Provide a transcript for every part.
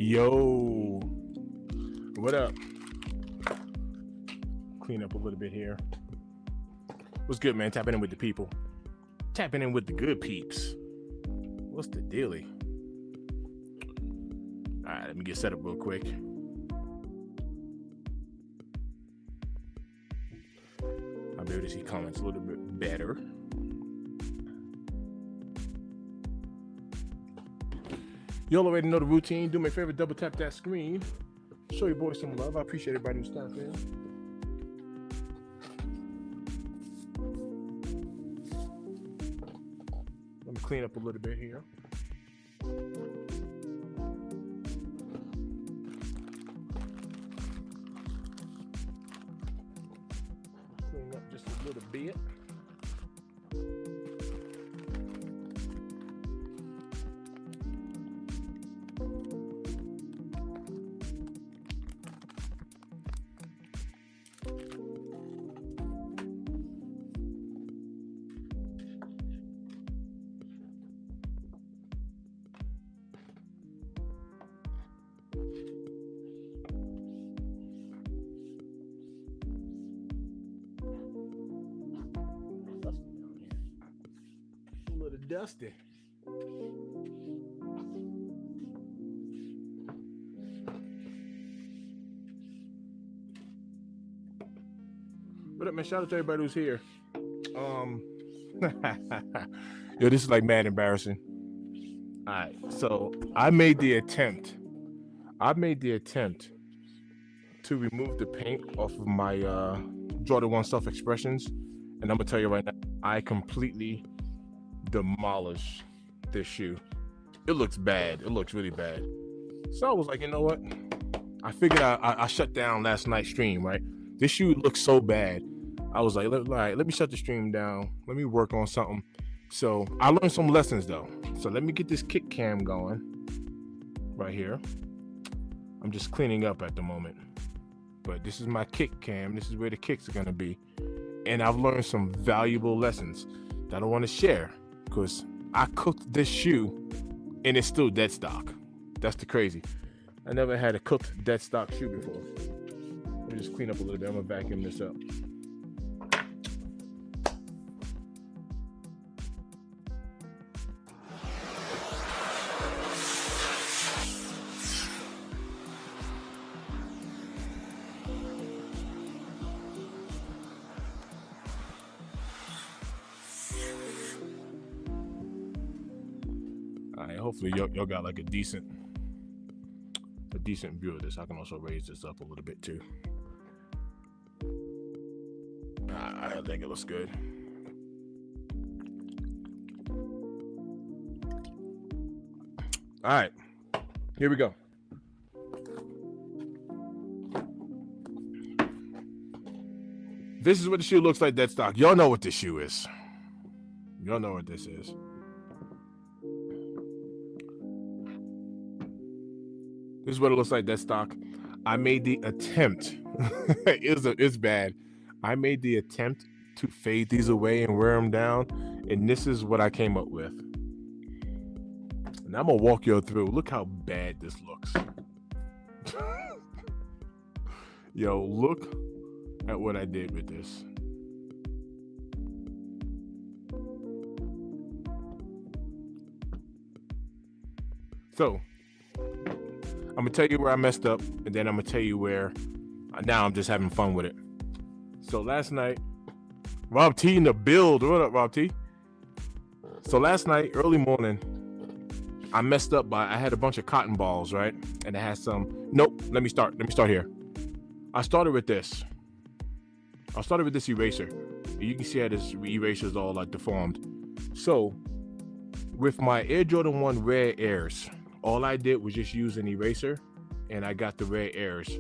Yo, what up? Clean up a little bit here. What's good, man? Tapping in with the people. Tapping in with the good peeps. What's the dealie? All right, let me get set up real quick. I'll be able to see comments a little bit better. You all already know the routine. Do me a favor, double tap that screen. Show your boys some love. I appreciate everybody who's tapped in. Let me clean up a little bit here. Clean up just a little bit. Dusty. What up, man? Shout out to everybody who's here. Yo, this is like mad embarrassing. All right, so I made the attempt to remove the paint off of my Jordan 1 Self Expressions, and I'm gonna tell you right now, I completely demolish this shoe. It looks bad. It looks really bad. So I was like, you know what? I figured I shut down last night's stream, right? This shoe looks so bad. I was like, all right, let me shut the stream down. Let me work on something. So I learned some lessons though. So let me get this kick cam going right here. I'm just cleaning up at the moment. But this is my kick cam. This is where the kicks are gonna be. And I've learned some valuable lessons that I want to share. Because I cooked this shoe and it's still dead stock. That's the crazy. I never had a cooked dead stock shoe before. Let me just clean up a little bit. I'm gonna vacuum this up. Hopefully y'all got like a decent view of this. I can also raise this up a little bit too. I think it looks good. All right, here we go. This is what the shoe looks like dead stock. Y'all know what this shoe is. Y'all know what this is. This is what it looks like dead stock. I made the attempt. It's bad. I made the attempt to fade these away and wear them down, and this is what I came up with. And I'm gonna walk you through. Look how bad this looks. Yo, look at what I did with this. So I'm gonna tell you where I messed up, and then I'm gonna tell you where now I'm just having fun with it. So last night, Rob T in the build. What up, Rob T? So last night, early morning, I messed up I had a bunch of cotton balls, right? And it had some. Nope. Let me start here. I started with this. Eraser. You can see how this eraser is all like deformed. So with my Air Jordan 1 Rare Airs, all I did was just use an eraser, and I got the Rare Airs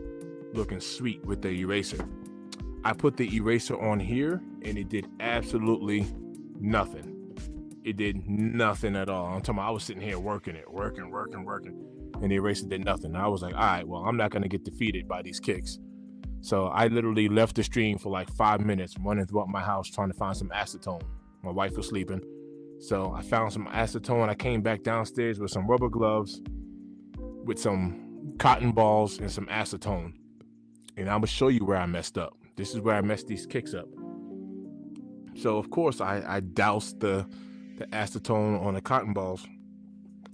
looking sweet with the eraser. I put the eraser on here, and it did absolutely nothing. It did nothing at all. I'm talking about I was sitting here working, and the eraser did nothing. I was like, all right, well, I'm not going to get defeated by these kicks. So I literally left the stream for like 5 minutes, running throughout my house trying to find some acetone. My wife was sleeping. So I found some acetone. I came back downstairs with some rubber gloves, with some cotton balls, and some acetone. And I'm gonna show you where I messed up. This is where I messed these kicks up. So of course I doused the acetone on the cotton balls,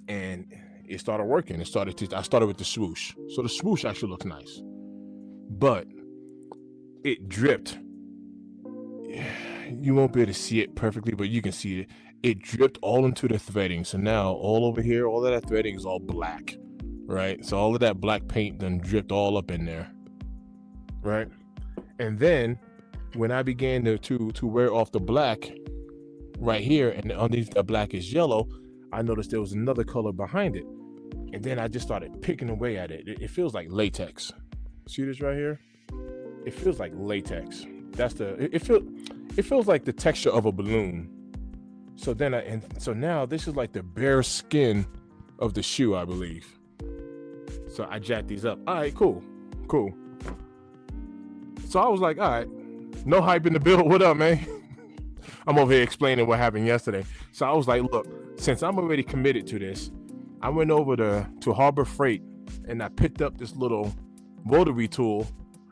and it started working. I started with the swoosh. So the swoosh actually looks nice, but it dripped. You won't be able to see it perfectly, but you can see it. It dripped all into the threading. So now all over here, all of that threading is all black, right? So all of that black paint then dripped all up in there, right? And then when I began to wear off the black right here, and underneath the black is yellow, I noticed there was another color behind it. And then I just started picking away at it. It feels like latex. See this right here? It feels like latex. It feels like the texture of a balloon. So now this is like the bare skin of the shoe, I believe. So I jacked these up. All right, cool. So I was like, all right, no hype in the build. What up, man? I'm over here explaining what happened yesterday. So I was like, look, since I'm already committed to this, I went over to Harbor Freight and I picked up this little rotary tool,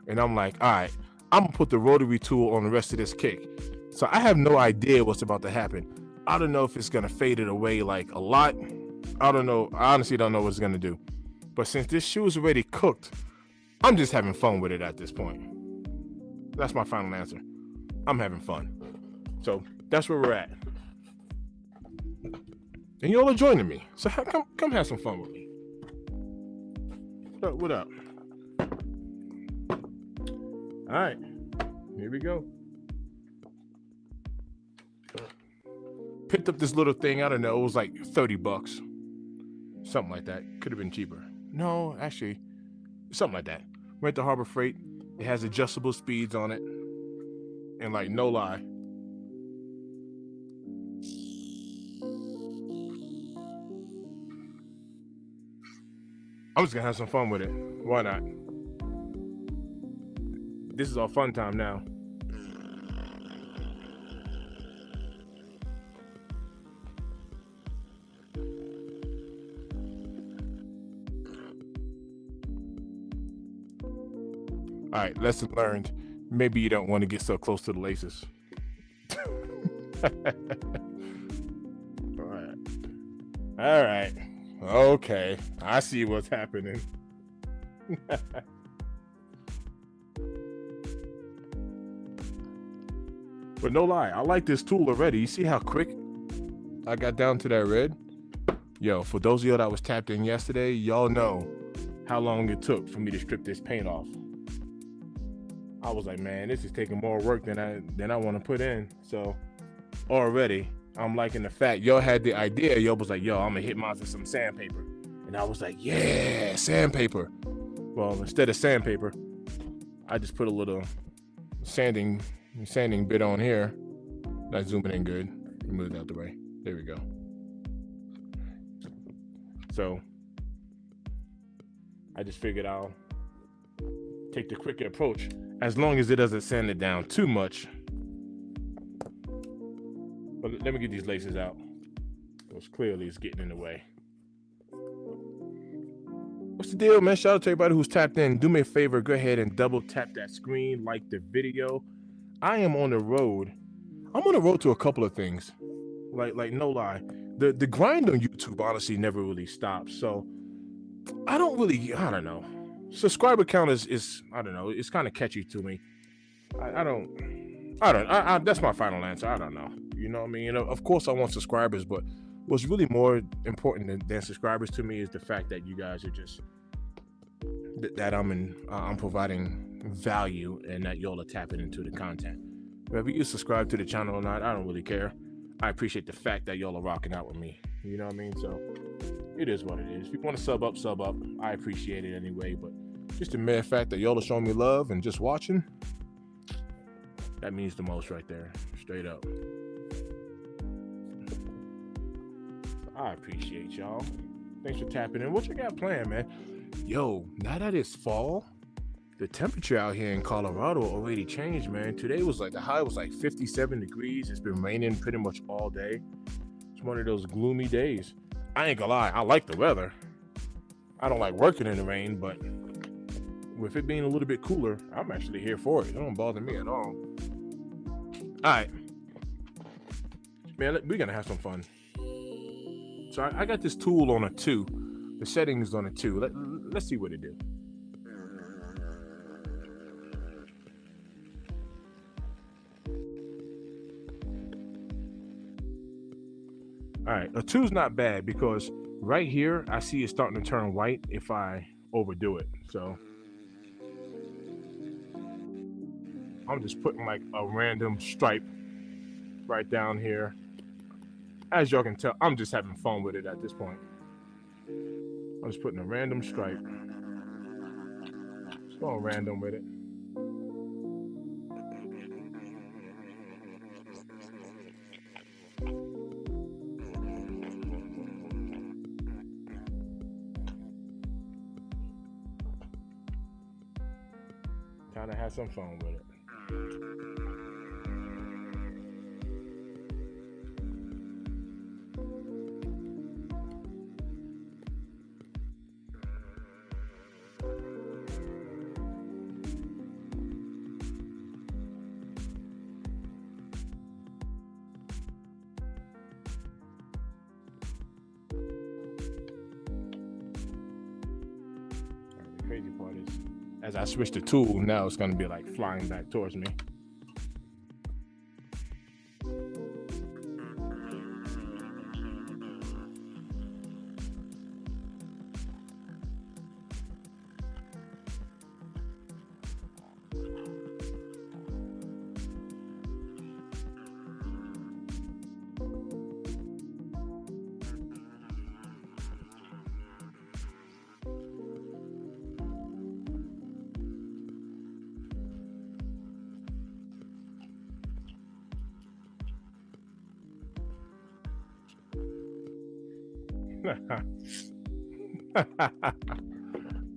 and I'm like, all right, I'm gonna put the rotary tool on the rest of this kick. So I have no idea what's about to happen. I don't know if it's gonna fade it away like a lot. I don't know. I honestly don't know what it's gonna do. But since this shoe is already cooked, I'm just having fun with it at this point. That's my final answer. I'm having fun. So that's where we're at. And y'all are joining me. So come have some fun with me. What up? All right, here we go. Picked up this little thing. I don't know. It was like $30, something like that. Could have been cheaper. No, actually, something like that. Went to Harbor Freight. It has adjustable speeds on it, and like no lie, I'm just gonna have some fun with it. Why not? This is all fun time now. All right, lesson learned. Maybe you don't want to get so close to the laces. All right. Okay, I see what's happening. But no lie, I like this tool already. You see how quick I got down to that red? Yo, for those of y'all that was tapped in yesterday, y'all know how long it took for me to strip this paint off. I was like, man, this is taking more work than I want to put in. So already, I'm liking the fact y'all had the idea. Y'all was like, yo, I'm gonna hit mine with some sandpaper. And I was like, yeah, sandpaper. Well, instead of sandpaper, I just put a little sanding bit on here. That's zooming in good. Move it out the way. There we go. So I just figured I'll take the quicker approach, as long as it doesn't sand it down too much. But let me get these laces out, because clearly it's getting in the way. What's the deal, man? Shout out to everybody who's tapped in. Do me a favor, go ahead and double tap that screen, like the video. I am on the road. I'm on the road to a couple of things. Like no lie. The grind on YouTube honestly never really stops. So I don't know. Subscriber count is I don't know. It's kind of catchy to me. I don't. That's my final answer. I don't know. You know what I mean? Of course I want subscribers, but what's really more important than subscribers to me is the fact that you guys are just that I'm providing value, and that y'all are tapping into the content. Whether you subscribe to the channel or not, I don't really care. I appreciate the fact that y'all are rocking out with me. You know what I mean? So it is what it is. If you want to sub up. I appreciate it anyway. But just the mere fact that y'all are showing me love and just watching, that means the most right there. Straight up. I appreciate y'all. Thanks for tapping in. What you got planned, man? Yo, now that it's fall, the temperature out here in Colorado already changed, man. Today was like, the high was like 57 degrees. It's been raining pretty much all day. It's one of those gloomy days. I ain't gonna lie, I like the weather. I don't like working in the rain, but with it being a little bit cooler, I'm actually here for it. It don't bother me at all. All right, man, we're gonna have some fun. So I got this tool on a 2. The settings on a 2. Let's see what it do. All right, a 2's not bad because right here I see it starting to turn white if I overdo it. So I'm just putting like a random stripe right down here. As y'all can tell, I'm just having fun with it at this point. I'm just putting a random stripe. Just going random with it. Kind of have some fun with it. The crazy part is, as I switch the tool, now it's going to be like flying back towards me.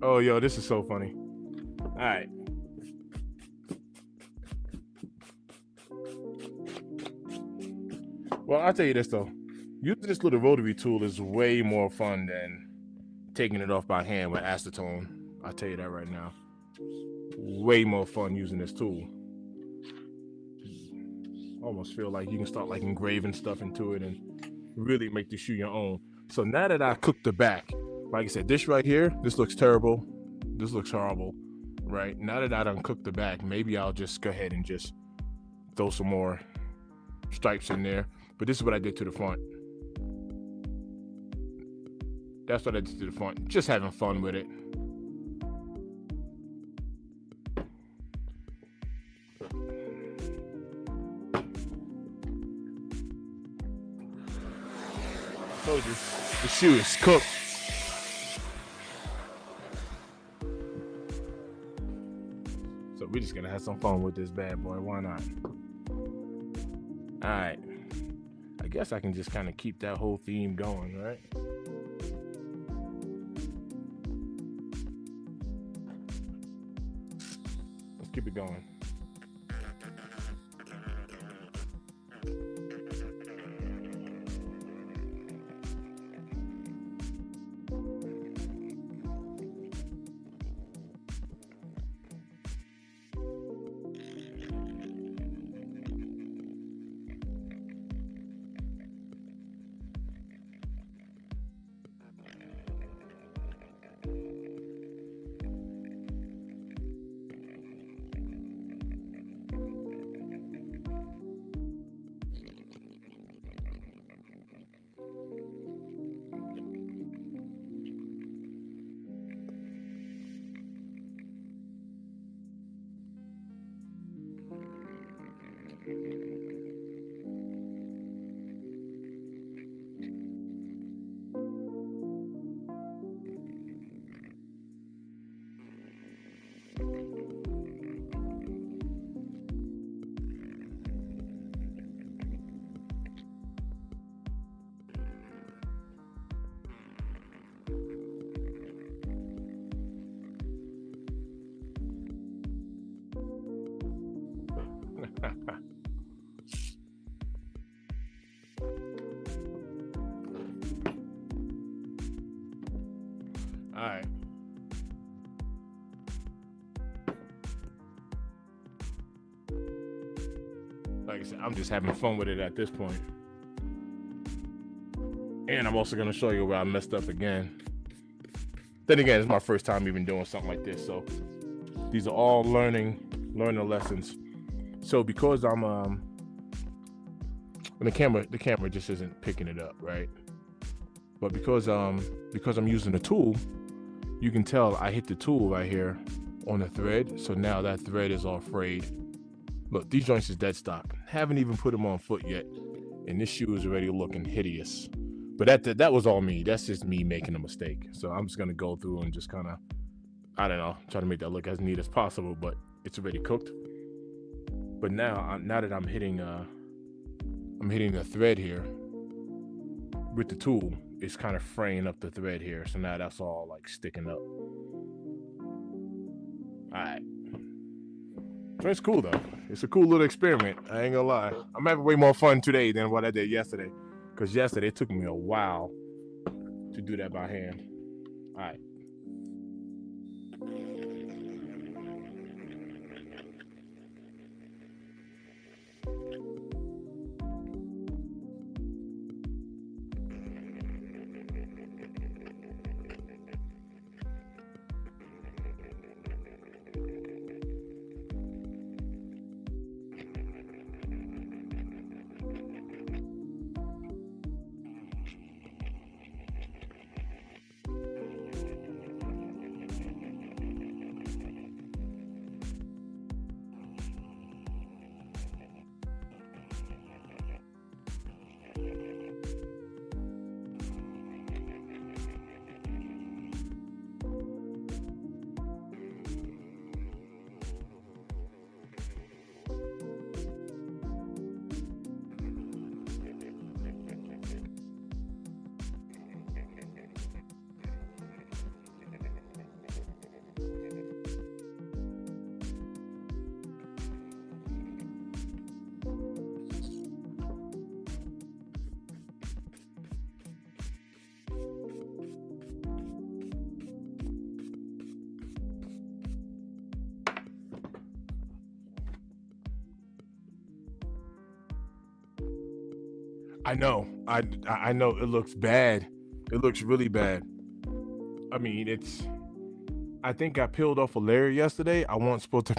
Oh, yo, this is so funny. All right. Well, I'll tell you this though. Using this little rotary tool is way more fun than taking it off by hand with acetone. I'll tell you that right now. Way more fun using this tool. Almost feel like you can start like engraving stuff into it and really make the shoe your own. So now that I cooked the back, like I said, this right here, this looks terrible. This looks horrible, right? Now that I done cooked the back, maybe I'll just go ahead and just throw some more stripes in there. But this is what I did to the front. That's what I did to the front. Just having fun with it. I told you, the shoe is cooked. So we're just gonna have some fun with this bad boy. Why not? All right. I guess I can just kind of keep that whole theme going, right? Let's keep it going. right. Like I said, I'm just having fun with it at this point. And I'm also gonna show you where I messed up again. Then again, it's my first time even doing something like this, so these are all learning lessons. So because I'm the camera just isn't picking it up, right? But because I'm using a tool, you can tell I hit the tool right here on the thread. So now that thread is all frayed. Look, these joints is dead stock. Haven't even put them on foot yet, and this shoe is already looking hideous. But that was all me. That's just me making a mistake. So I'm just gonna go through and just kind of, I don't know, try to make that look as neat as possible. But it's already cooked. But now that I'm hitting the thread here with the tool, it's kind of fraying up the thread here. So now that's all like sticking up. All right. It's cool though. It's a cool little experiment. I ain't gonna lie. I'm having way more fun today than what I did yesterday. Because yesterday it took me a while to do that by hand. All right. I know. I know it looks bad. It looks really bad. I mean, I think I peeled off a layer yesterday. I wasn't supposed to.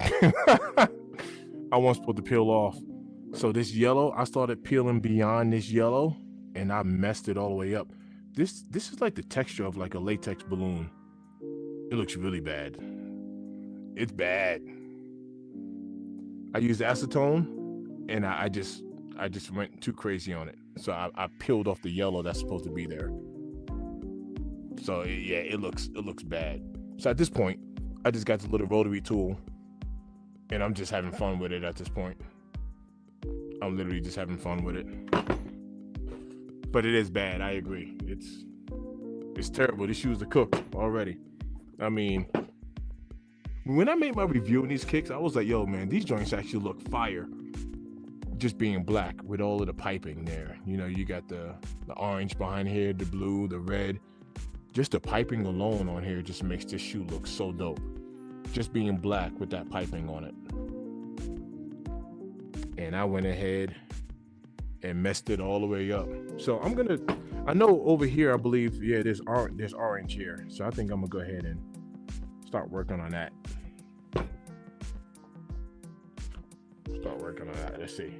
I wasn't supposed to peel off. So this yellow, I started peeling beyond this yellow, and I messed it all the way up. This is like the texture of like a latex balloon. It looks really bad. It's bad. I used acetone, and I just went too crazy on it. So I peeled off the yellow that's supposed to be there. So yeah, it looks bad. So at this point, I just got the little rotary tool, and I'm just having fun with it at this point. I'm literally just having fun with it. But it is bad, I agree. It's terrible. These shoes are cooked already. I mean, when I made my review on these kicks, I was like, yo, man, these joints actually look fire. Just being black with all of the piping there. You know, you got the orange behind here, the blue, the red. Just the piping alone on here just makes this shoe look so dope. Just being black with that piping on it. And I went ahead and messed it all the way up. So I know over here, I believe, yeah, there's orange here. So I think I'm gonna go ahead and start working on that. Let's see.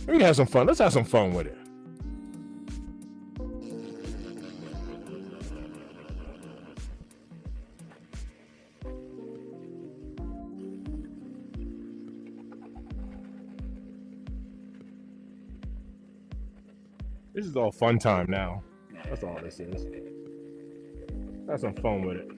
We can have some fun. Let's have some fun with it. This is all fun time now. That's all this is. Have some fun with it.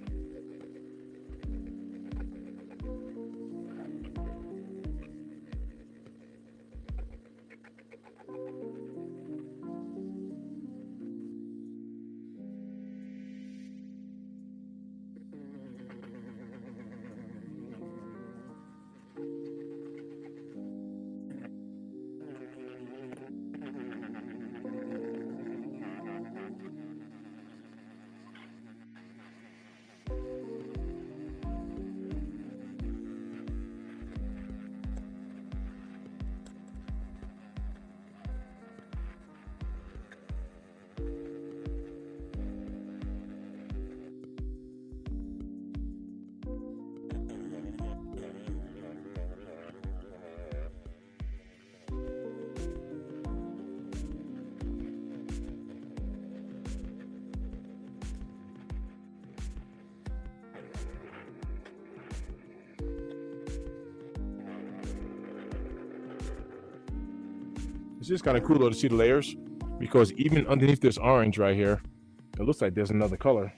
just kind of cool though to see the layers, because even underneath this orange right here, it looks like there's another color.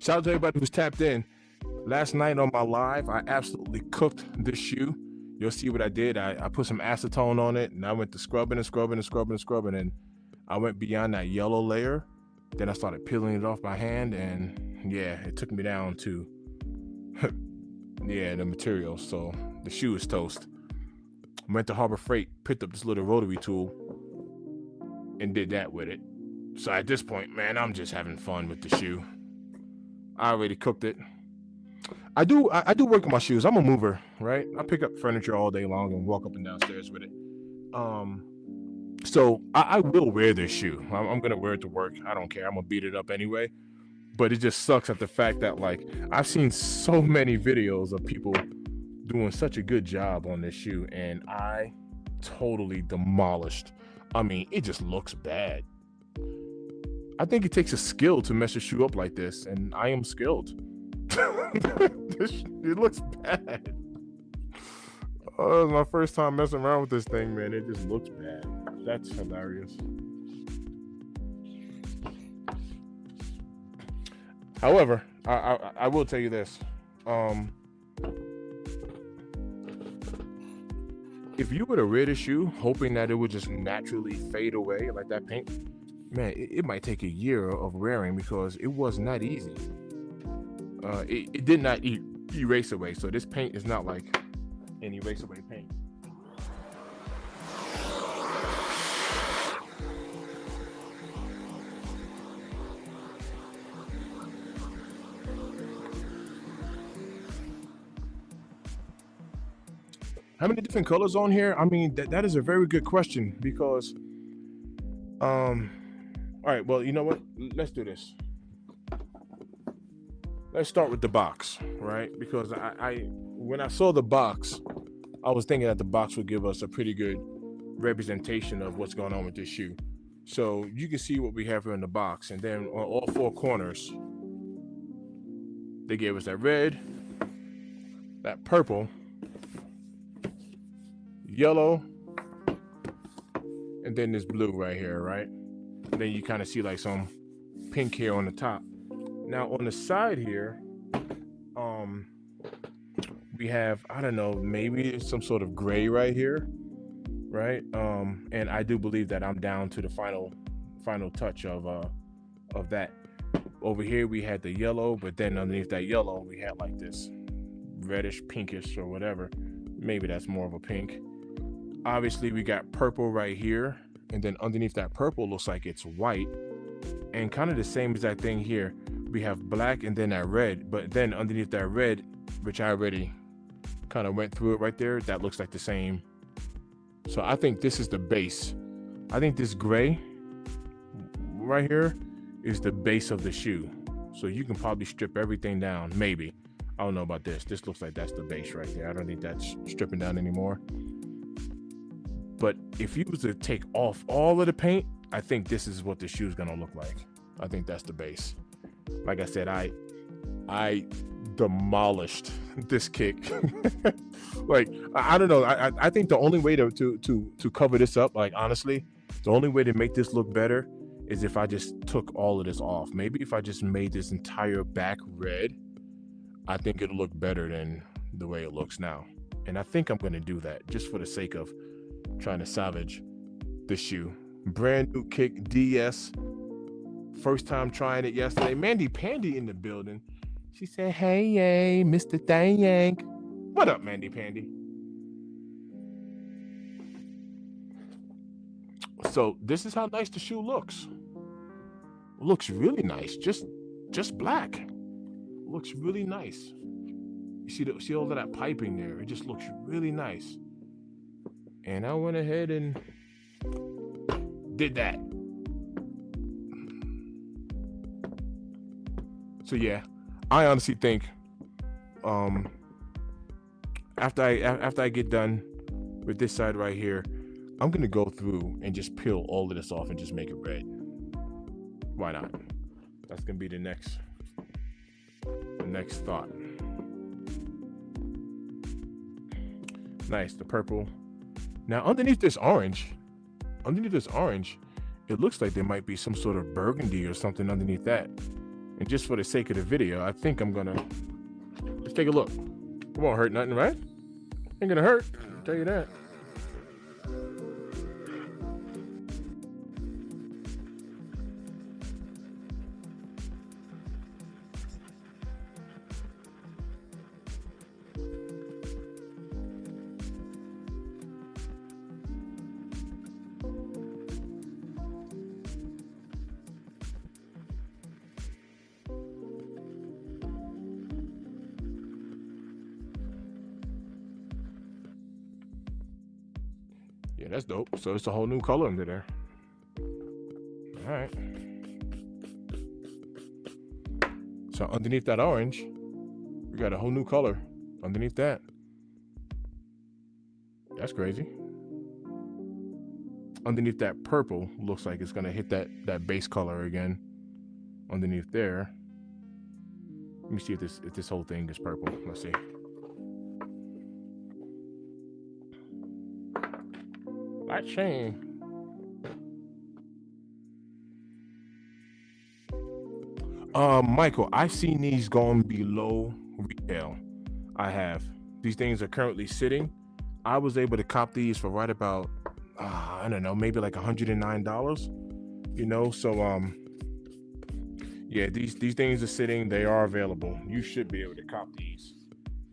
Shout out to everybody who's tapped in. Last night on my live, I absolutely cooked this shoe. You'll see what I did. I put some acetone on it, and I went to scrubbing and scrubbing and scrubbing and scrubbing, and I went beyond that yellow layer. Then I started peeling it off my hand, and yeah, it took me down to the material. So the shoe is toast. Went to Harbor Freight, picked up this little rotary tool, and did that with it. So at this point, man, I'm just having fun with the shoe. I already cooked it. I do work on my shoes. I'm a mover, right? I pick up furniture all day long and walk up and downstairs with it. So I will wear this shoe. I'm gonna wear it to work. I don't care. I'm gonna beat it up anyway. But it just sucks at the fact that, like, I've seen so many videos of people doing such a good job on this shoe, and I totally demolished. I mean, it just looks bad. I think it takes a skill to mess a shoe up like this, and I am skilled. It looks bad. Oh, it's my first time messing around with this thing, man. It just looks bad. That's hilarious. However, I will tell you this. If you were to wear the shoe hoping that it would just naturally fade away like that paint, man, it might take a year of wearing, because it was not easy. It did not erase away. So this paint is not like an erase away paint. How many different colors on here? I mean, that is a very good question, because all right, well, you know what? Let's do this. Let's start with the box, right? Because when I saw the box, I was thinking that the box would give us a pretty good representation of what's going on with this shoe. So you can see what we have here in the box, and then on all four corners, they gave us that red, that purple, yellow, and then this blue right here, right? And then you kind of see like some pink here on the top. Now on the side here, we have, I don't know, maybe some sort of gray right here, right? And I do believe that I'm down to the final touch of that. Over here we had the yellow, but then underneath that yellow we had like this reddish pinkish or whatever. Maybe that's more of a pink. Obviously we got purple right here, and then underneath that purple looks like it's white, and kind of the same exact thing here. We have black and then that red, but then underneath that red, which I already kind of went through it right there, that looks like the same. So I think this is the base. I think this gray right here is the base of the shoe. So you can probably strip everything down, maybe. I don't know about this. This looks like that's the base right there. I don't think that's stripping down anymore. But if you was to take off all of the paint, I think this is what the shoe is gonna look like. I think that's the base. Like I said, I demolished this kick. Like, I don't know. I think the only way to cover this up, like, honestly, the only way to make this look better is if I just took all of this off. Maybe if I just made this entire back red, I think it'll look better than the way it looks now. And I think I'm going to do that just for the sake of trying to salvage this shoe. Brand new kick, DS. First time trying it yesterday. Mandy Pandy in the building. She said, hey, Mr. Dang. What up, Mandy Pandy? So this is how nice the shoe looks. Looks really nice. Just black. Looks really nice. You see all of that piping there. It just looks really nice. And I went ahead and did that. So yeah, I honestly think after I get done with this side right here, I'm gonna go through and just peel all of this off and just make it red. Why not? That's gonna be the next thought. Nice, the purple. Now underneath this orange, it looks like there might be some sort of burgundy or something underneath that. And just for the sake of the video, I think I'm gonna let's take a look. It won't hurt nothing, right? Ain't gonna hurt, I'll tell you that. Yeah, that's dope. So it's a whole new color under there. All right. So underneath that orange, we got a whole new color underneath that. That's crazy. Underneath that purple, looks like it's gonna hit that base color again. Underneath there. Let me see if this whole thing is purple. Let's see. Light chain. Michael, I've seen these going below retail. I have. These things are currently sitting. I was able to cop these for right about, I don't know, maybe like $109. You know, so yeah, these things are sitting. They are available. You should be able to cop these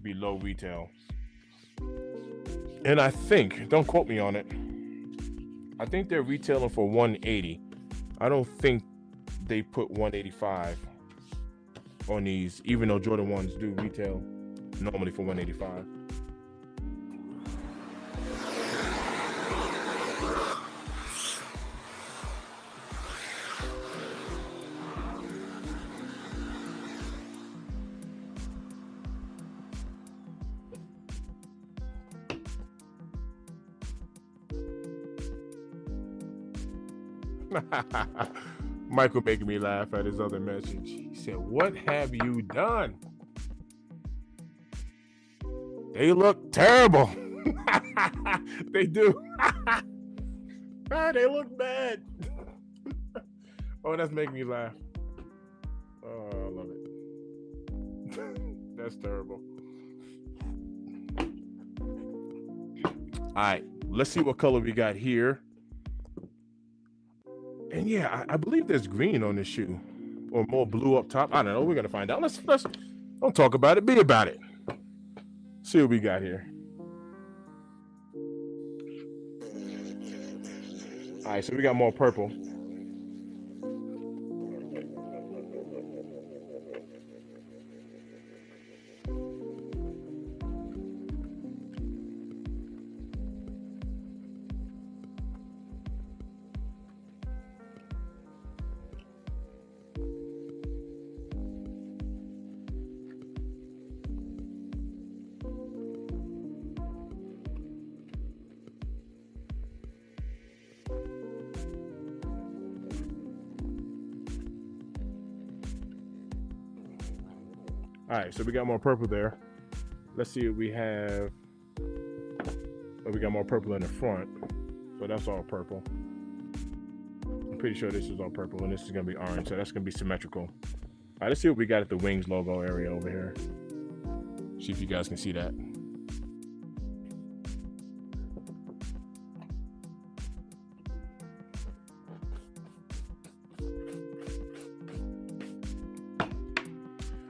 below retail. And I think, don't quote me on it, I think they're retailing for $180. I don't think they put $185 on these, even though Jordan 1s do retail normally for $185. Michael making me laugh at his other message. He said, "What have you done? They look terrible." They do. They look bad. Oh, that's making me laugh. Oh, I love it. That's terrible. All right, let's see what color we got here. And yeah, I believe there's green on this shoe, or more blue up top. I don't know. We're gonna find out. Let's don't talk about it. Be about it. See what we got here. All right, so we got more purple. All right, so we got more purple there. Let's see what we have. Oh, we got more purple in the front. So that's all purple. I'm pretty sure this is all purple and this is gonna be orange, so that's gonna be symmetrical. All right, let's see what we got at the wings logo area over here. See if you guys can see that.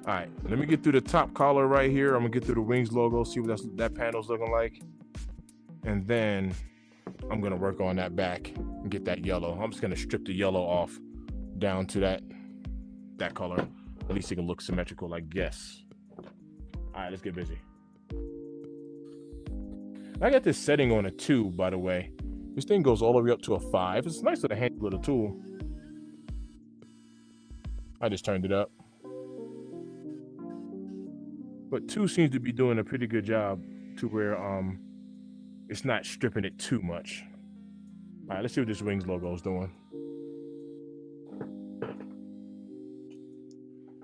All right, let me get through the top collar right here. I'm gonna get through the wings logo, see what that panel's looking like. And then I'm gonna work on that back and get that yellow. I'm just gonna strip the yellow off down to that color. At least it can look symmetrical, I guess. All right, let's get busy. I got this setting on a 2, by the way. This thing goes all the way up to a 5. It's nice with a handy little tool. I just turned it up. But 2 seems to be doing a pretty good job to where it's not stripping it too much. All right, let's see what this Wings logo is doing.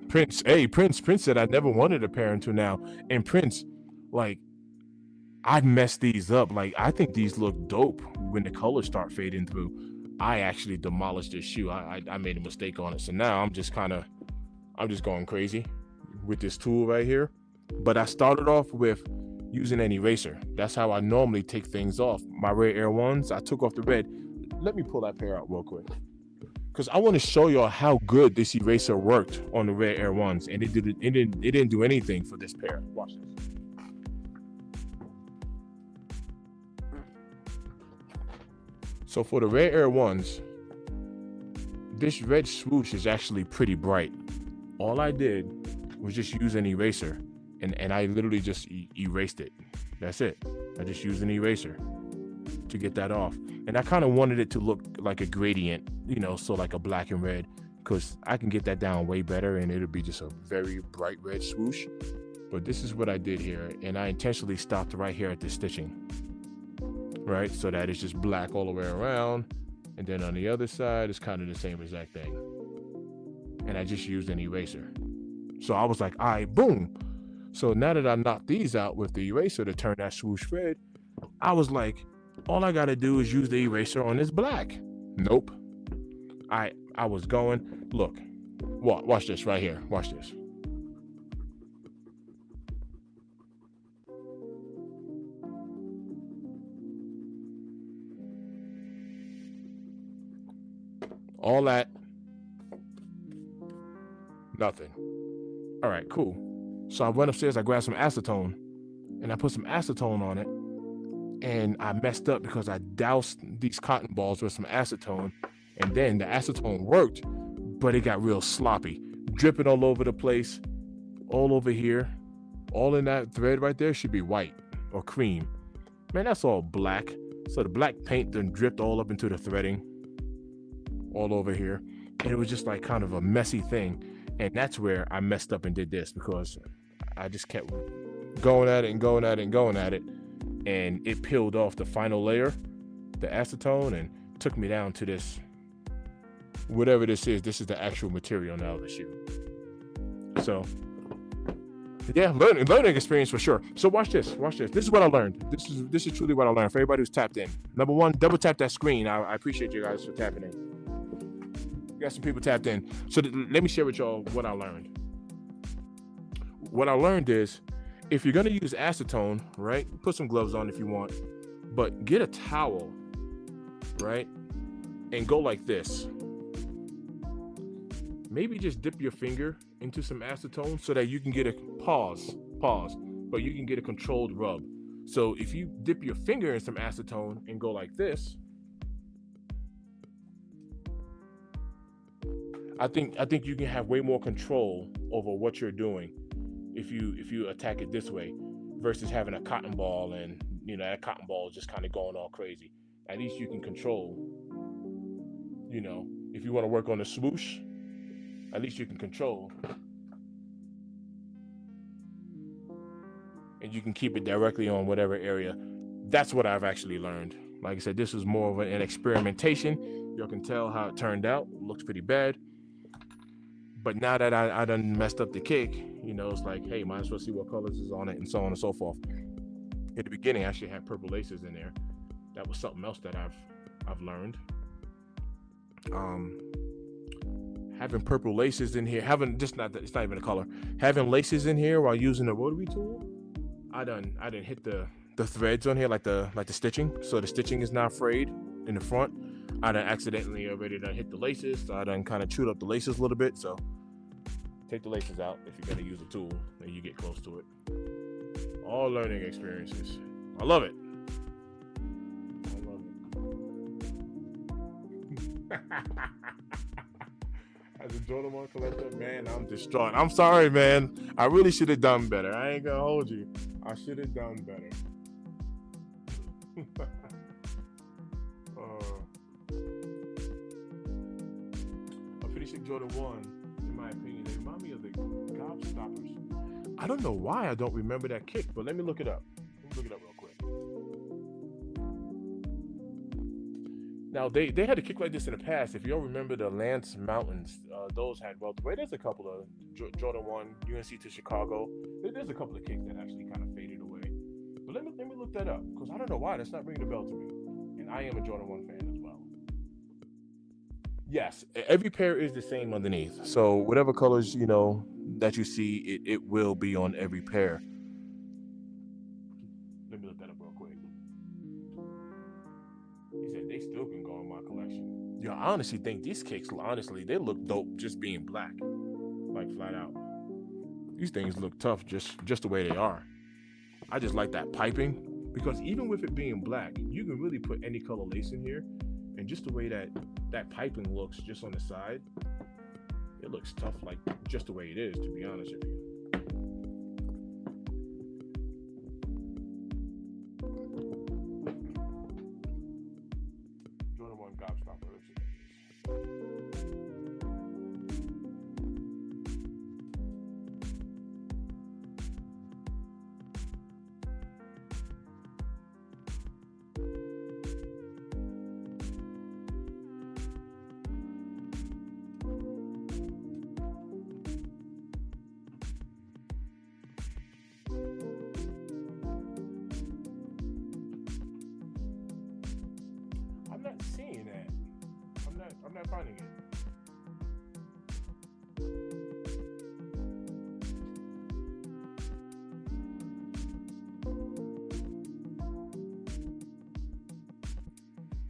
Prince, hey, Prince said I never wanted a pair until now. And Prince, like, I messed these up. Like, I think these look dope when the colors start fading through. I actually demolished this shoe. I made a mistake on it. So now I'm just going crazy with this tool right here. But I started off with using an eraser. That's how I normally take things off. My Red Air 1s, I took off the red. Let me pull that pair out real quick, because I want to show y'all how good this eraser worked on the Red Air 1s, and it didn't do anything for this pair. Watch this. So for the Red Air 1s, this red swoosh is actually pretty bright. All I did was just use an eraser, and I literally just erased it. That's it. I just used an eraser to get that off. And I kind of wanted it to look like a gradient, you know, so like a black and red, because I can get that down way better and it'll be just a very bright red swoosh. But this is what I did here, and I intentionally stopped right here at the stitching, right? So that it's just black all the way around, and then on the other side, it's kind of the same exact thing. And I just used an eraser. So I was like, all right, boom. So now that I knocked these out with the eraser to turn that swoosh red, I was like, all I gotta do is use the eraser on this black. Nope. I was going, look, watch this right here. Watch this. All that, nothing. All right, cool. So I went upstairs, I grabbed some acetone, and I put some acetone on it. And I messed up because I doused these cotton balls with some acetone, and then the acetone worked, but it got real sloppy, dripping all over the place, all over here, all in that thread right there should be white or cream. Man, that's all black. So the black paint then dripped all up into the threading, all over here, and it was just like kind of a messy thing. And that's where I messed up and did this, because I just kept going at it and going at it and going at it. And it peeled off the final layer, the acetone, and took me down to this, whatever this is. This is the actual material now of the shoe. So, yeah, learning experience for sure. So watch this. This is what I learned. This is truly what I learned. For everybody who's tapped in. Number one, double tap that screen. I appreciate you guys for tapping in. We got some people tapped in. So let me share with y'all what I learned. What I learned is, if you're gonna use acetone, right, put some gloves on if you want, but get a towel, right, and go like this. Maybe just dip your finger into some acetone so that you can get a pause, but you can get a controlled rub. So if you dip your finger in some acetone and go like this, I think you can have way more control over what you're doing if you attack it this way versus having a cotton ball, and you know that cotton ball is just kind of going all crazy. At least you can control, you know, if you want to work on the swoosh, at least you can control, and you can keep it directly on whatever area. That's what I've actually learned. Like I said, this is more of an experimentation. You can tell how it turned out. It looks pretty bad. But now that I done messed up the kick, you know, it's like, hey, might as well see what colors is on it, and so on and so forth. At the beginning, I actually had purple laces in there. That was something else that I've learned. Having purple laces in here, it's not even a color. Having laces in here while using the rotary tool, I done hit the threads on here, like the stitching. So the stitching is now frayed in the front. I done accidentally already hit the laces, so I done kind of chewed up the laces a little bit. So take the laces out if you're gonna use a tool and you get close to it. All learning experiences. I love it. As a Jordan 1 collector, man, I'm distraught. I'm sorry, man. I really should have done better. I ain't gonna hold you. I should have done better. A pretty sick Jordan 1, in my opinion, they remind me of the Gobstoppers. I don't know why I don't remember that kick, but let me look it up. Look it up real quick. Now they had a kick like this in the past. If you all remember the Lance Mountains, those had welterweight. There's a couple of Jordan 1, UNC to Chicago. There's a couple of kicks that actually kind of faded away. But let me look that up, because I don't know why that's not ringing a bell to me. And I am a Jordan 1 fan as well. Yes, every pair is the same underneath. So whatever colors, you know, that you see, it will be on every pair. Let me look that up real quick. He said they still can go in my collection. Yeah, I honestly think these kicks, honestly, they look dope just being black. Like flat out. These things look tough just the way they are. I just like that piping, because even with it being black, you can really put any color lace in here, and just the way that piping looks just on the side, it looks tough, like just the way it is, to be honest with you. Jordan 1 Gobstopper. I'm not seeing that. I'm not finding it.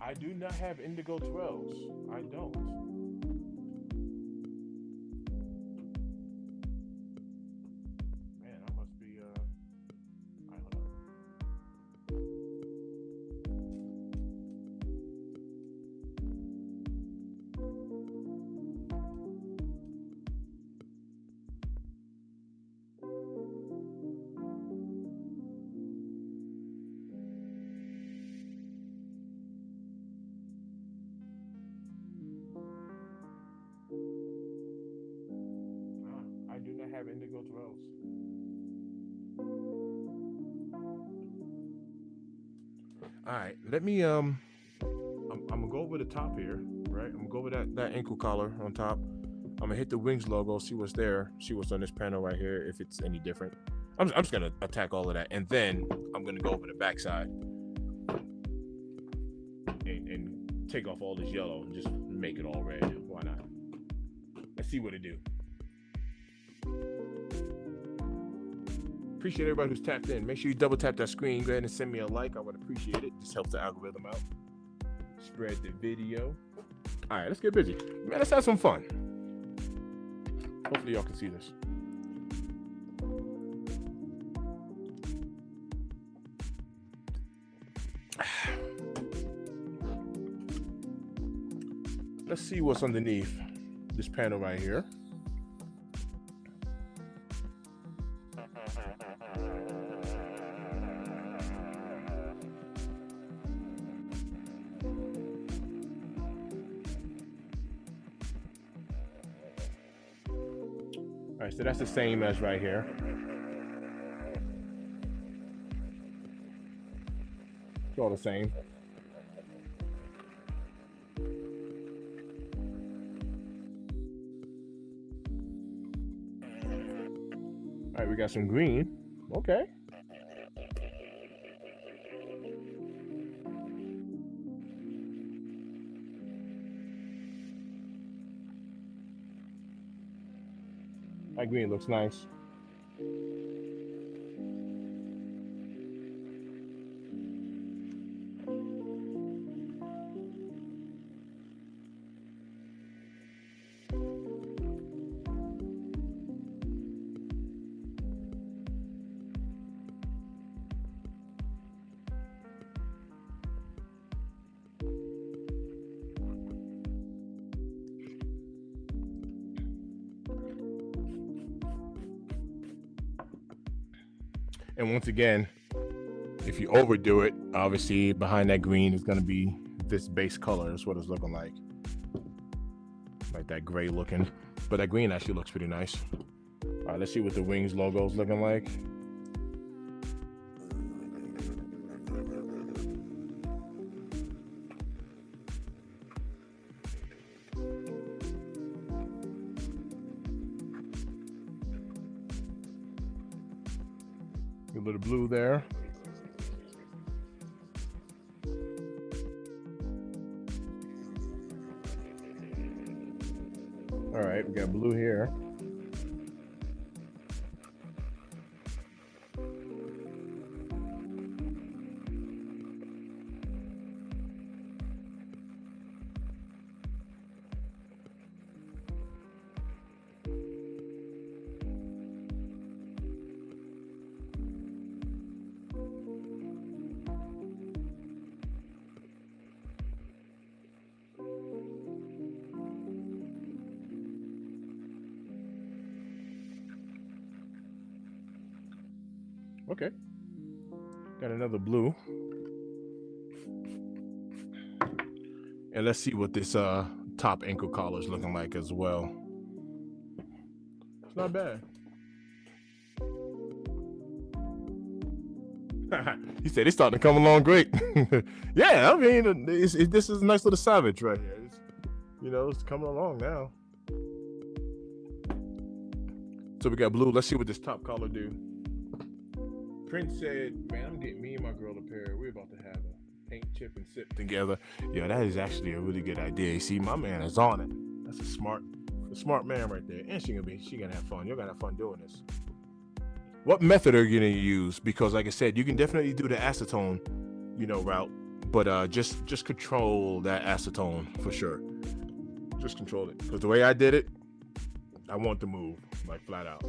I do not have indigo 12s. I don't. Man, I must be I don't know. I do not have indigo 12s. All right, let me I'm gonna go over the top here, right? I'm gonna go over that ankle collar on top. I'm gonna hit the wings logo, see what's there, see what's on this panel right here, if it's any different. I'm just gonna attack all of that, and then I'm gonna go over the backside and take off all this yellow and just make it all red. Why not? Let's see what it do. Appreciate everybody who's tapped in. Make sure you double tap that screen. Go ahead and send me a like. I would appreciate it. Just helps the algorithm out. Spread the video. All right, let's get busy. Man, let's have some fun. Hopefully y'all can see this. Let's see what's underneath this panel right here. All right, so that's the same as right here. It's all the same. All right, we got some green. Okay. That green looks nice. And once again, if you overdo it, obviously behind that green is going to be this base color. That's what it's looking like that gray looking. But that green actually looks pretty nice. All right, let's see what the wings logo is looking like. A little blue there. All right, we got blue here. Okay, got another blue. And let's see what this top ankle collar is looking like as well. It's not bad. He said it's starting to come along great. Yeah, I mean, this is a nice little Savage right here. It's coming along now. So we got blue. Let's see what this top collar do. Prince said, man, I'm getting me and my girl a pair. We're about to have a paint, chip, and sip together. Yeah, that is actually a really good idea. You see, my man is on it. That's a smart man right there. And she gonna have fun. You're gonna have fun doing this. What method are you gonna use? Because like I said, you can definitely do the acetone, route, but just control that acetone for sure. Just control it. Because the way I did it, I want to move, like flat out.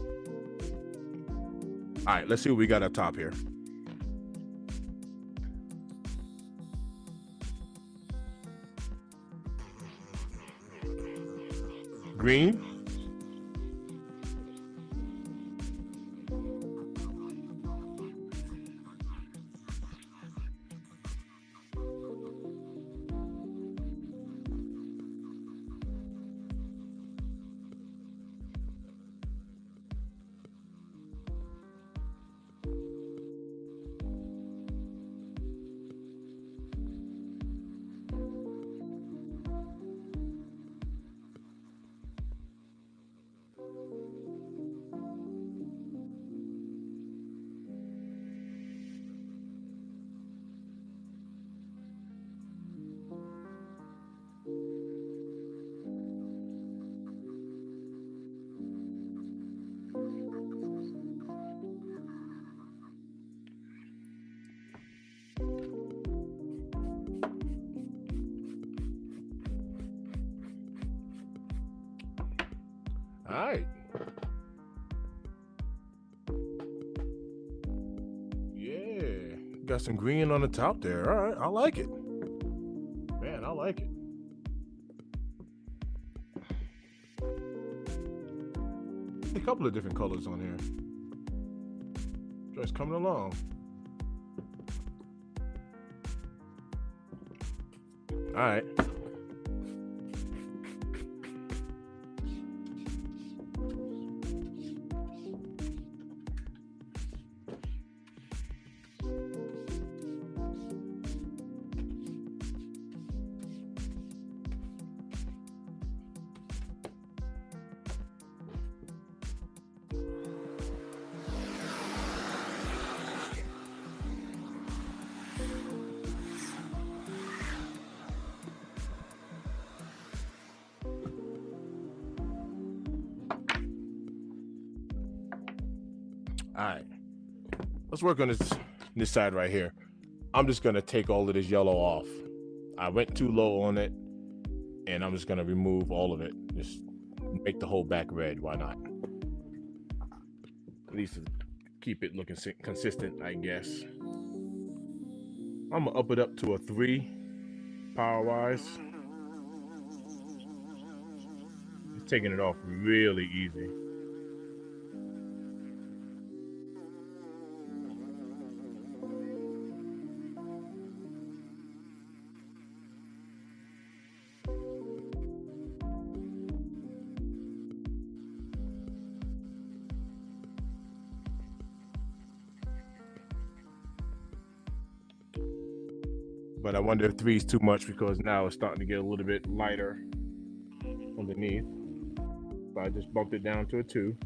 All right, let's see what we got up top here. Green. All right. Yeah. Got some green on the top there. All right. I like it. Man, I like it. A couple of different colors on here. Just coming along. All right. All right, let's work on this side right here. I'm just gonna take all of this yellow off. I went too low on it, and I'm just gonna remove all of it. Just make the whole back red. Why not? At least keep it looking consistent, I guess. I'm gonna up it up to a 3 power-wise. Just taking it off really easy. But I wonder if 3 is too much because now it's starting to get a little bit lighter underneath. So I just bumped it down to a 2.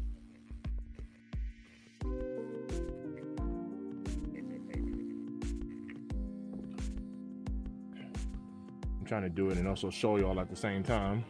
trying to do it and also show y'all at the same time.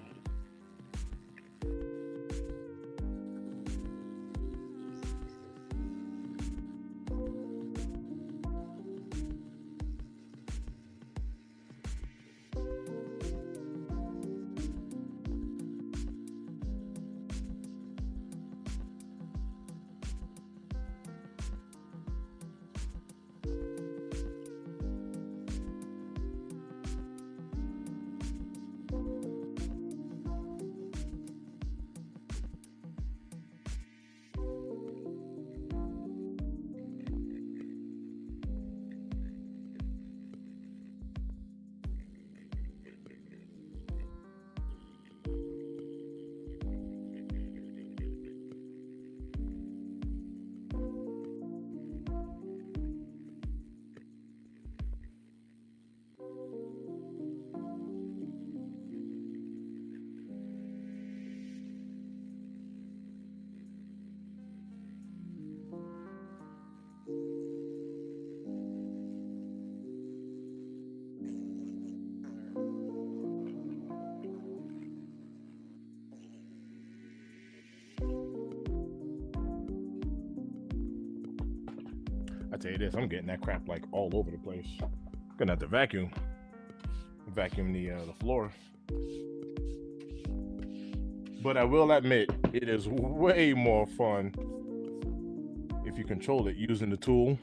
I tell you this, I'm getting that crap like all over the place. Gonna have to vacuum the floor. But I will admit, it is way more fun if you control it using the tool.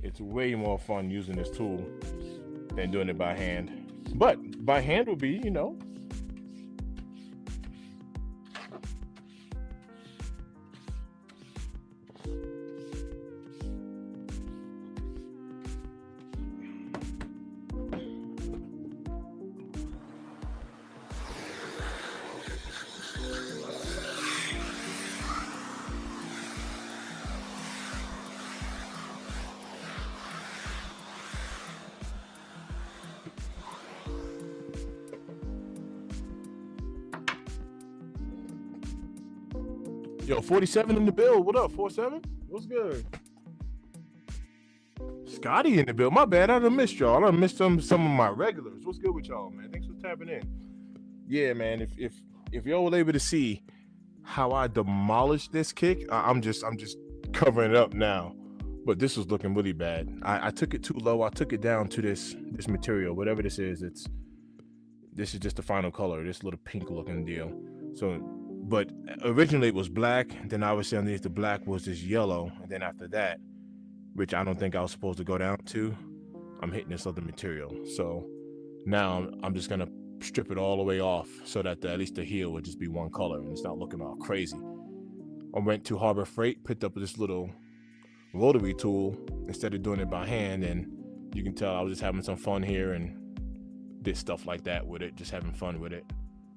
It's way more fun using this tool than doing it by hand. But by hand will be, Yo, 47 in the build. What up, 47? What's good? Scotty in the build. My bad. I done missed y'all. I done missed some of my regulars. What's good with y'all, man? Thanks for tapping in. Yeah, man. If y'all were able to see how I demolished this kick, I'm just covering it up now. But this was looking really bad. I took it too low. I took it down to this material, whatever this is. This is just the final color. This little pink looking deal. So. But originally it was black, then obviously underneath the black was this yellow, and then after that, which I don't think I was supposed to go down to, I'm hitting this other material. So now I'm just gonna strip it all the way off so that at least the heel would just be one color and it's not looking all crazy. I went to Harbor Freight, picked up this little rotary tool instead of doing it by hand, and you can tell I was just having some fun here and did stuff like that with it, just having fun with it,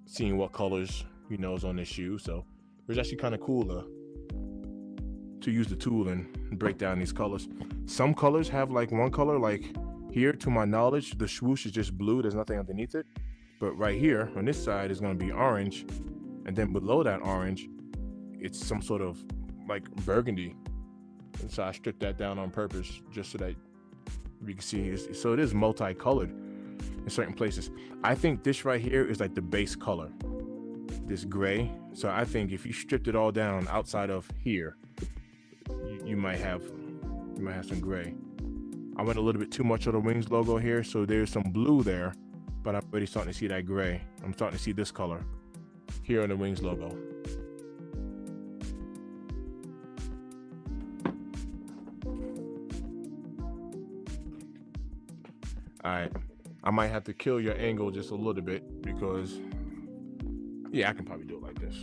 seeing what colors is on this shoe. So it was actually kind of cool to use the tool and break down these colors. Some colors have like one color, like here, to my knowledge, the swoosh is just blue, there's nothing underneath it. But right here on this side is going to be orange, and then below that orange it's some sort of like burgundy, and so I stripped that down on purpose just so that you can see. So it is multicolored in certain places. I think this right here is like the base color, this gray. So I think if you stripped it all down outside of here, you might have some gray. I went a little bit too much on the Wings logo here, so there's some blue there, but I'm already starting to see that gray. I'm starting to see this color here on the Wings logo. All right, I might have to kill your angle just a little bit because yeah, I can probably do it like this.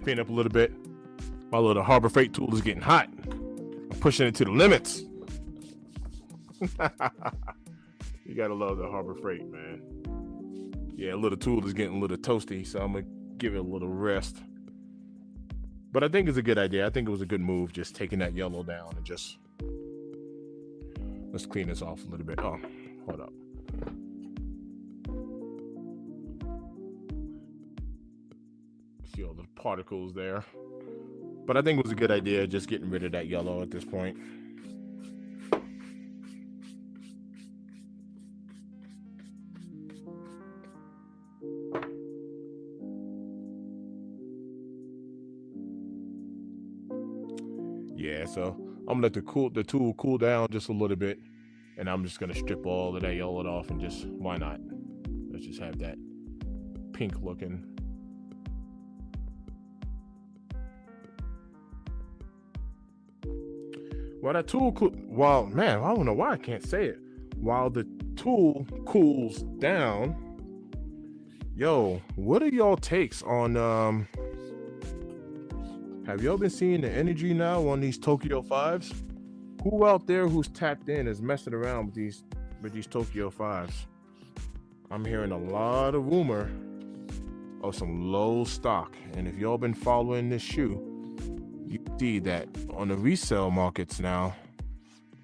paint up a little bit. My little Harbor Freight tool is getting hot. I'm pushing it to the limits. You gotta love the Harbor Freight, man. Yeah, a little tool is getting a little toasty, so I'm gonna give it a little rest. But I think it's a good idea. I think it was a good move, just taking that yellow down and just, let's clean this off a little bit. Oh, hold up. See all the particles there. But I think it was a good idea, just getting rid of that yellow at this point. Yeah, so I'm gonna let the tool cool down just a little bit, and I'm just gonna strip all of that yellow off and just, why not? Let's just have that pink looking. While that tool, man, I don't know why I can't say it. While the tool cools down, yo, what are y'all takes on have y'all been seeing the energy now on these Tokyo 5s? Who out there who's tapped in is messing around with these Tokyo 5s? I'm hearing a lot of rumor of some low stock, and if y'all been following this shoe, you see that on the resale markets now,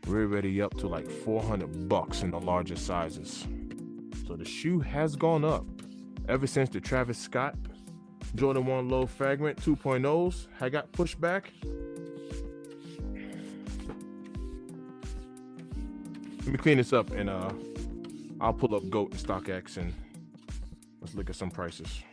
we're already up to like $400 in the larger sizes. So the shoe has gone up ever since the Travis Scott Jordan 1 Low Fragment 2.0s had got pushed back. Let me clean this up, and I'll pull up GOAT and StockX and let's look at some prices.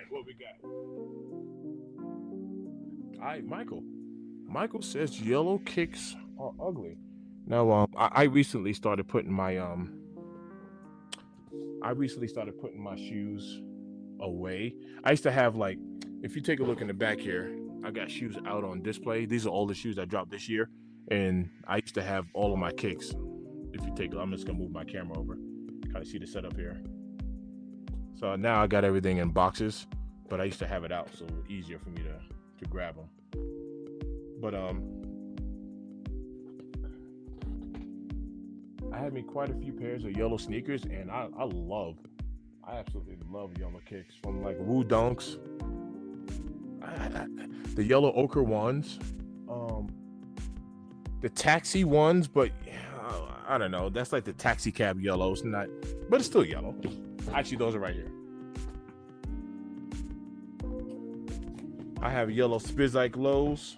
What we got? All right, Michael says yellow kicks are ugly. Now, I recently started putting my shoes away. I used to have, like, if you take a look in the back here, I got shoes out on display. These are all the shoes I dropped this year, and I used to have all of my kicks. If you take, I'm just gonna move my camera over, kind of see the setup here. So now I got everything in boxes, but I used to have it out, so easier for me to grab them. But I had me quite a few pairs of yellow sneakers, and I absolutely love yellow kicks, from like Woo Dunks, the yellow ochre ones, the taxi ones, but I don't know, that's like the taxi cab yellow. It's not, but it's still yellow. Actually, those are right here. I have yellow Spizike lows.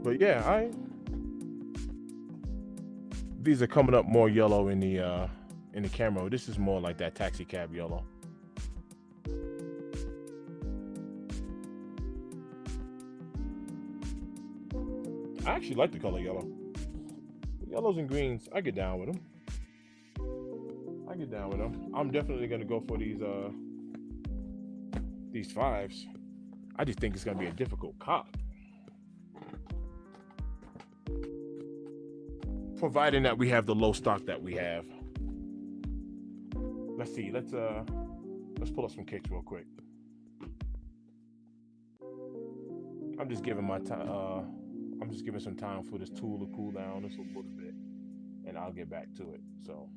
But yeah, these are coming up more yellow in the camera. This is more like that taxi cab yellow. I actually like the color yellow. Yellows and greens, I get down with them. I'm definitely gonna go for these 5s. I just think it's gonna be a difficult cop, providing that we have the low stock that we have. Let's see. Let's pull up some kicks real quick. I'm just giving some time for this tool to cool down just a little bit, and I'll get back to it. So.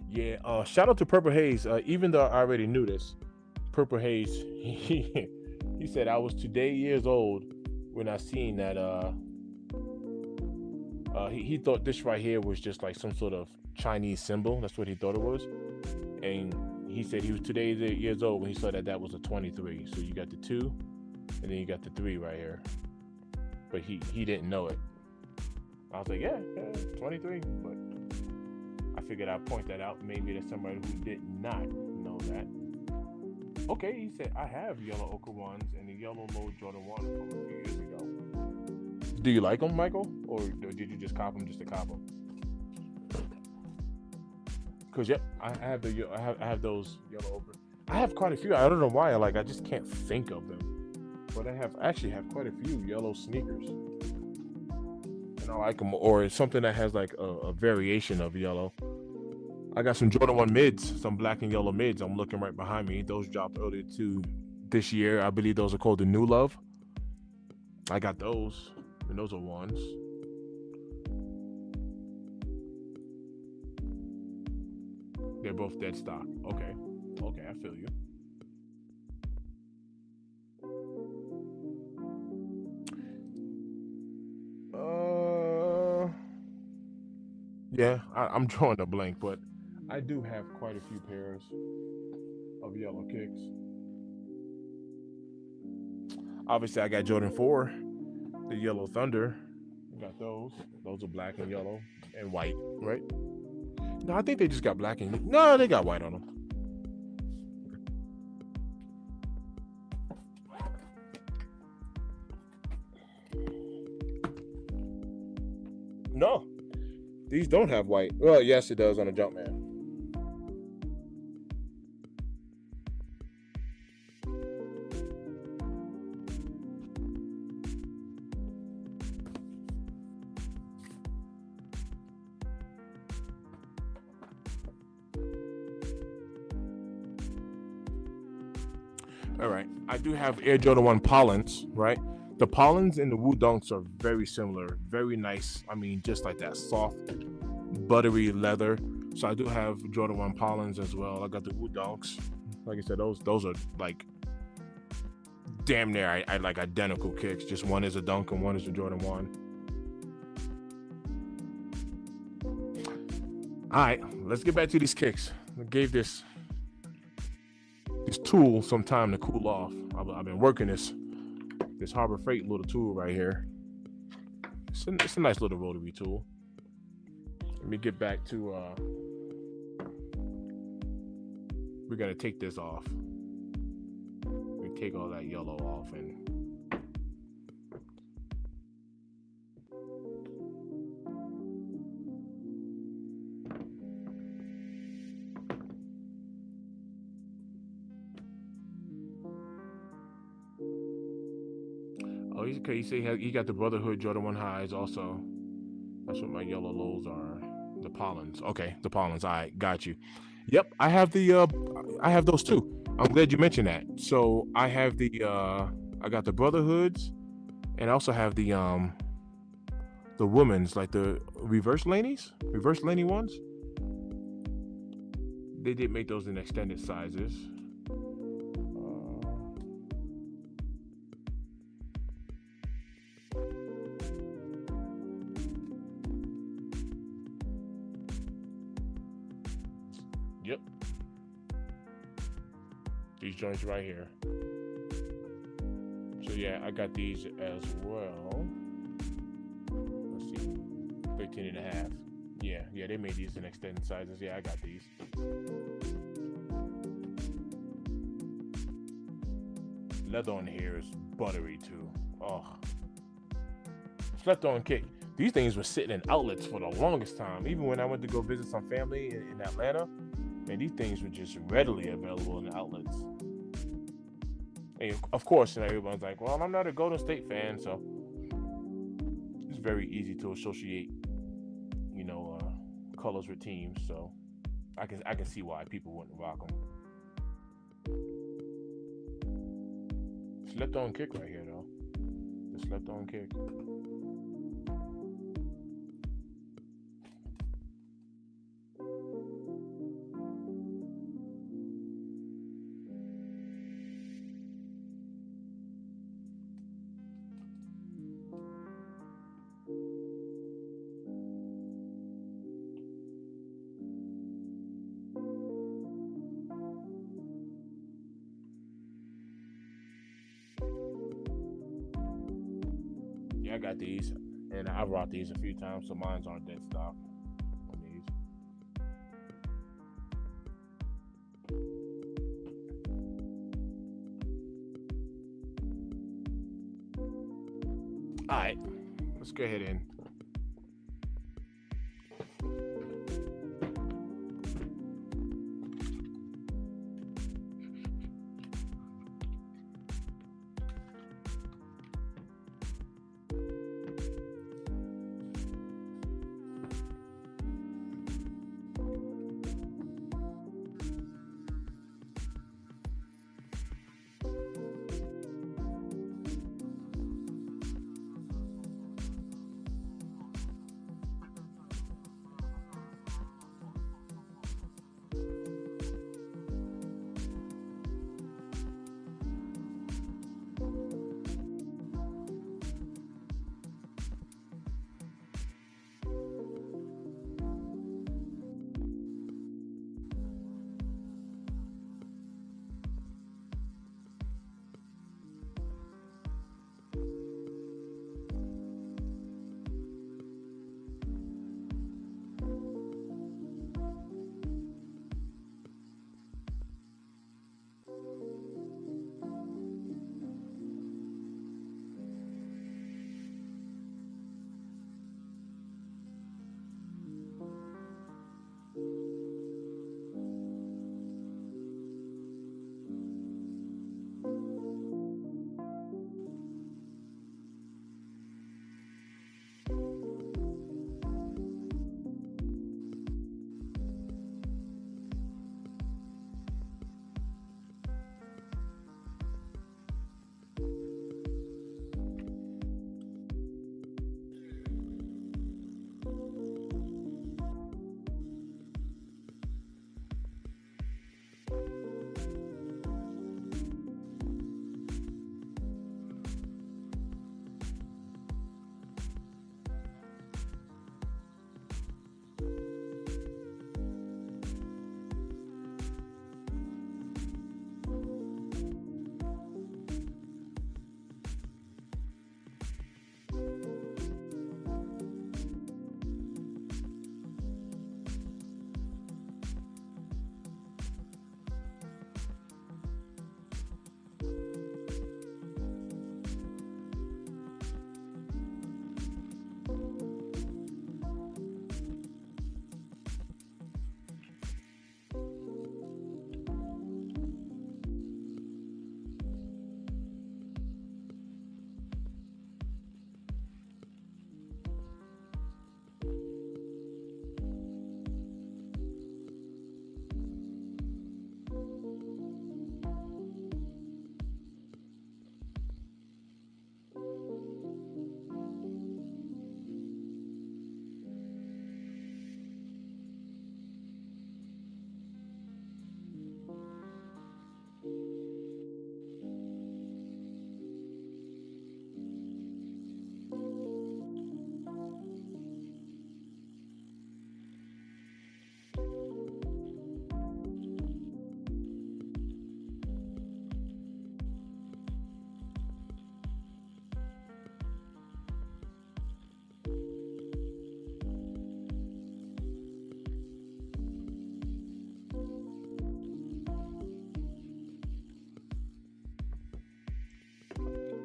Yeah, shout out to Purple Haze. Even though I already knew this, Purple Haze, he said I was today years old when I seen that. He thought this right here was just like some sort of Chinese symbol. That's what he thought it was, and he said he was today years old when he saw that was a 23. So you got the 2, And then you got the 3 right here. But he didn't know it. I was like, yeah, 23. But I figured I'd point that out. Maybe there's somebody who did not know that. Okay, he said, I have yellow ochre ones and the yellow low Jordan 1 from a few years ago. Do you like them, Michael? Or did you just cop them just to cop them? Because, yep, I have those yellow ochre. I have quite a few. I don't know why. I just can't think of them. But I actually have quite a few yellow sneakers. And I like them. Or something that has like a variation of yellow. I got some Jordan 1 mids, some black and yellow mids. I'm looking right behind me. Those dropped earlier this year. I believe those are called the New Love. I got those, and those are ones. They're both dead stock. Okay, I feel you. Yeah, I'm drawing a blank, but I do have quite a few pairs of yellow kicks. Obviously, I got Jordan 4, the Yellow Thunder. I got those. Those are black and yellow and white, right? No, I think they just got black and... No, they got white on them. No, these don't have white. Well, yes, it does on a Jumpman. All right, I do have Air Jordan 1 Pollens, right? The Pollens and the Woo Dunks are very similar, very nice. I mean, just like that soft, buttery leather. So I do have Jordan 1 Pollens as well. I got the Woo Dunks. Like I said, those are like damn near I like identical kicks. Just one is a Dunk and one is a Jordan 1. All right, let's get back to these kicks. I gave this tool some time to cool off. I've been working this Harbor Freight little tool right here. It's a nice little rotary tool. Let me get back to we're gonna take this off. We take all that yellow off and okay, you say he got the Brotherhood Jordan 1 highs also. That's what my yellow lows are. The Pollens. Okay, the Pollens. All right, got you. Yep, I have those too. I'm glad you mentioned that. So I have I got the Brotherhoods, and I also have the women's, like the reverse laney ones. They did make those in extended sizes. Yep. These joints right here. So yeah, I got these as well. Let's see. 13 and a half. Yeah, they made these in extended sizes. Yeah, I got these. Leather on here is buttery too. Oh. Slept on kick. These things were sitting in outlets for the longest time. Even when I went to go visit some family in Atlanta, man, these things were just readily available in the outlets. And of course, everyone's like, well, I'm not a Golden State fan, so it's very easy to associate, colors with teams. So I can see why people wouldn't rock them. Slept on kick right here, though. The slept on kick. I got these, and I've rocked these a few times, so mine's aren't dead stock on these. All right, let's go ahead and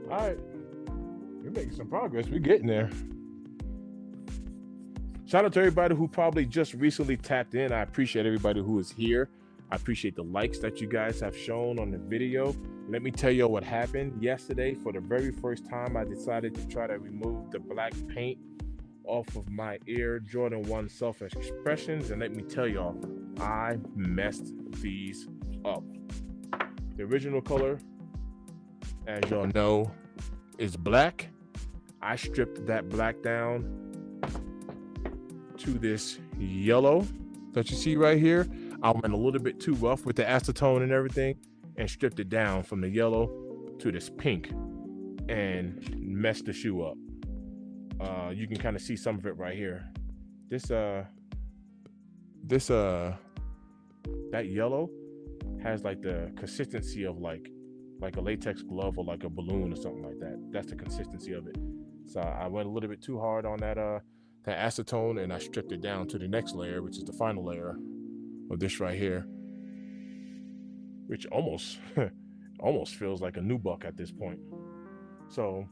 all right, we're making some progress. We're getting there. Shout out to everybody who probably just recently tapped in. I appreciate everybody who is here. I appreciate the likes that you guys have shown on the video. Let me tell you what happened yesterday. For the very first time, I decided to try to remove the black paint off of my Air Jordan 1 Self Expressions, and let me tell y'all, I messed these up. The original color, as y'all know, is black. I stripped that black down to this yellow that you see right here. I went a little bit too rough with the acetone and everything and stripped it down from the yellow to this pink and messed the shoe up. You can kind of see some of it right here. That yellow has like the consistency of like a latex glove or like a balloon or something like that. That's the consistency of it. So I went a little bit too hard on that acetone, and I stripped it down to the next layer, which is the final layer of this right here, which almost almost feels like a new buck at this point. So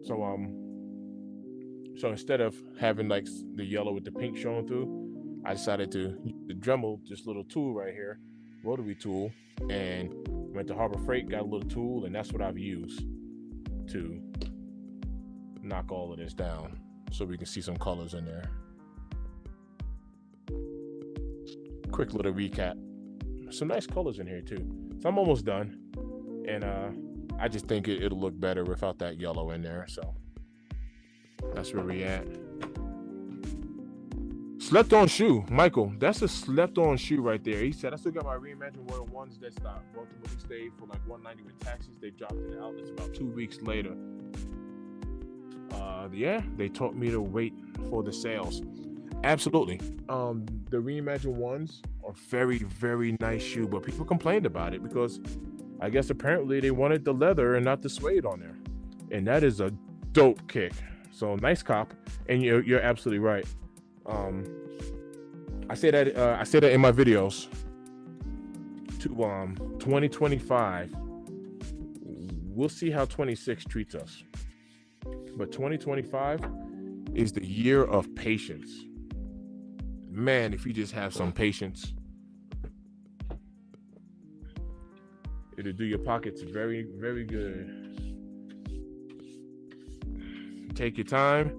so instead of having like the yellow with the pink showing through, I decided to use the Dremel, this little tool right here, rotary tool, and went to Harbor Freight, got a little tool, and that's what I've used to knock all of this down so we can see some colors in there. Quick little recap. Some nice colors in here too. So I'm almost done, and I just think it'll look better without that yellow in there. So that's where we at. Slept on shoe, Michael. That's a slept on shoe right there. He said I still got my Reimagine 1'S that stopped. Ultimately stayed for like $190 with taxes. They dropped in the outlets about 2 weeks later. Yeah, they taught me to wait for the sales. Absolutely. The Reimagine 1'S are very, very nice shoe, but people complained about it because I guess apparently they wanted the leather and not the suede on there, and that is a dope kick. So nice cop, and you're absolutely right. I say that in my videos. To 2025, we'll see how 26 treats us, but 2025 is the year of patience. Man, if you just have some patience, it'll do your pockets very, very good. Take your time.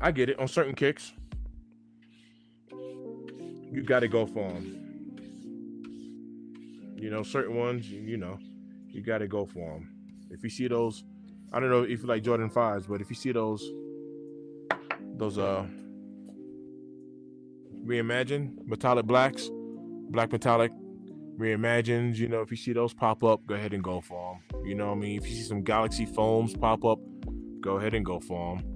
I get it. On certain kicks, you got to go for them. Certain ones, you got to go for them. If you see those, I don't know if you like Jordan 5s, but if you see those Reimagine metallic blacks, black metallic Reimagines, if you see those pop up, go ahead and go for them. You know what I mean? If you see some Galaxy foams pop up, go ahead and go for them.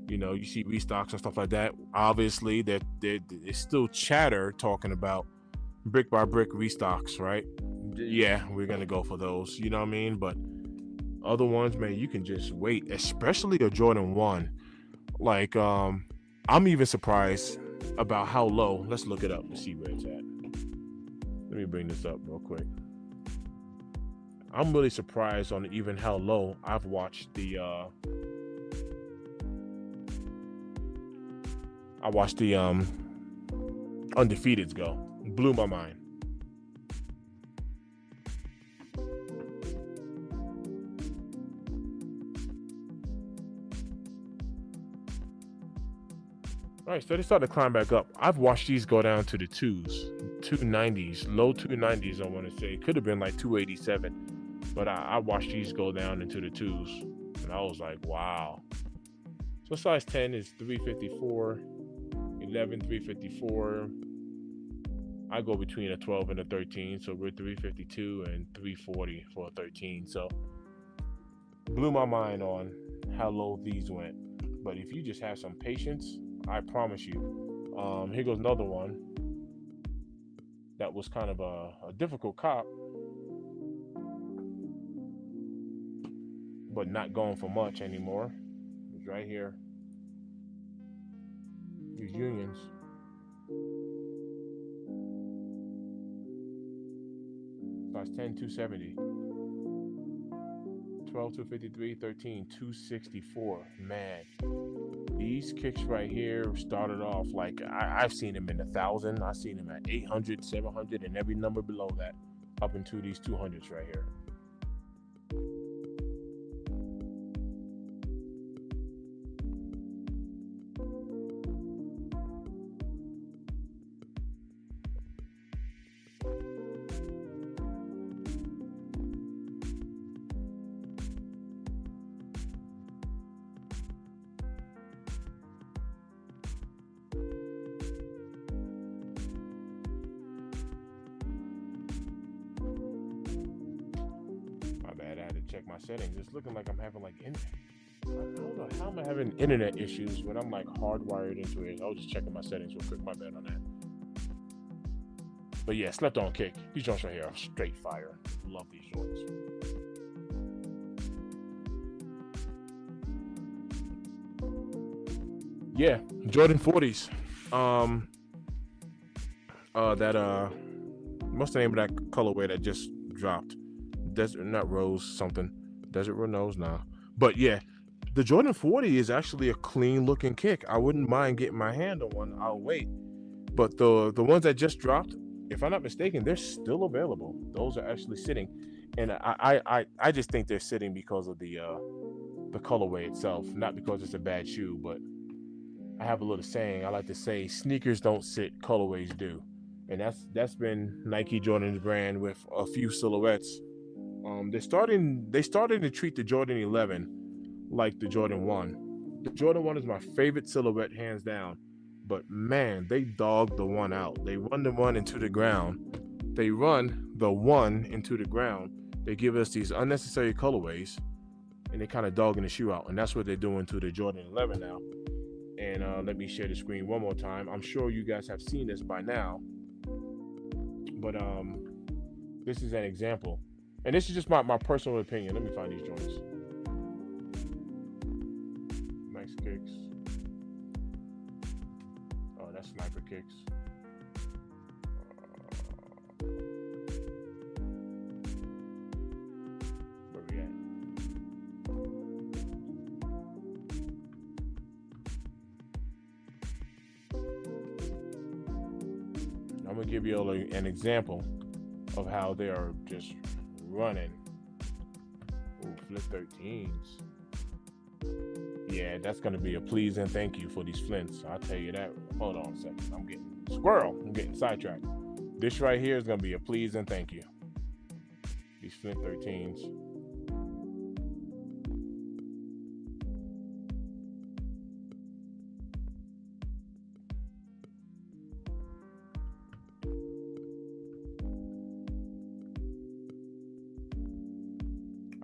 You see restocks and stuff like that. Obviously, there's still chatter talking about brick by brick restocks, right? Yeah, we're gonna go for those. You know what I mean? But other ones, man, you can just wait. Especially a Jordan 1. Like, I'm even surprised about how low. Let's look it up to see where it's at. Let me bring this up real quick. I'm really surprised on even how low I've watched the undefeateds go. Blew my mind. All right, so they started to climb back up. I've watched these go down to the 290s, low 290s, I want to say. It could have been like 287, but I watched these go down into the 2s, and I was like, wow. So size 10 is 354, 11, 354. I go between a 12 and a 13, so we're 352 and 340 for a 13. So blew my mind on how low these went. But if you just have some patience, I promise you. Here goes another one that was kind of a difficult cop, but not going for much anymore. It's right here. These unions. Size 10, 270. 12, 253, 13, 264. Man. These kicks right here started off like I've seen them in 1,000. I've seen them at 800, 700, and every number below that, up into these 200s right here. Check my settings. It's looking like I'm having like I don't know how I'm having internet issues when I'm like hardwired into it. I was just checking my settings real quick. My bad on that. But yeah, slept on kick. These joints right here are straight fire. Love these joints. Yeah, Jordan 40s. That what's the name of that colorway that just dropped? Desert, not Rose something. Desert Rose, nah. But yeah, the Jordan 40 is actually a clean looking kick. I wouldn't mind getting my hand on one. I'll wait. But the ones that just dropped, if I'm not mistaken, they're still available. Those are actually sitting, and I just think they're sitting because of the colorway itself, not because it's a bad shoe. But I have a little saying. I like to say, sneakers don't sit, colorways do, and that's been Nike Jordan's brand with a few silhouettes. They started to treat the Jordan 11 like the Jordan 1. The Jordan 1 is my favorite silhouette, hands down. But man, they dog the one out. They run the one into the ground. They run the one into the ground. They give us these unnecessary colorways, and they kind of dogging the shoe out. And that's what they're doing to the Jordan 11 now. And let me share the screen one more time. I'm sure you guys have seen this by now. But this is an example. And this is just my personal opinion. Let me find these joints. Nice kicks. Oh, that's sniper kicks. Where we at? I'm gonna give you all an example of how they are just running. Ooh, flip 13s. Yeah, that's gonna be a please and thank you for these flints. I'll tell you that. Hold on a second. I'm getting sidetracked. This right here is gonna be a please and thank you. These flint 13s.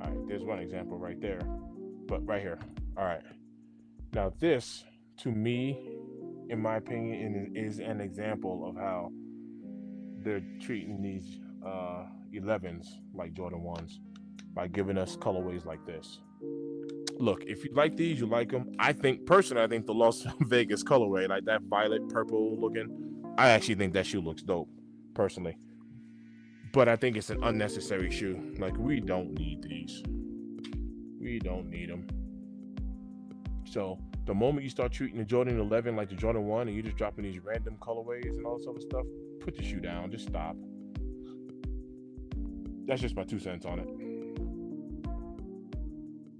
All right, there's one example right there. But right here. All right. Now this, to me, in my opinion, is an example of how they're treating these 11s like Jordan 1s by giving us colorways like this. Look, if you like these, you like them. I think the Las Vegas colorway, like that violet purple looking, I actually think that shoe looks dope, personally. But I think it's an unnecessary shoe. Like, we don't need these. We don't need them. So the moment you start treating the Jordan 11 like the Jordan 1 and you're just dropping these random colorways and all this other stuff, put the shoe down. Just stop. That's just my 2 cents on it.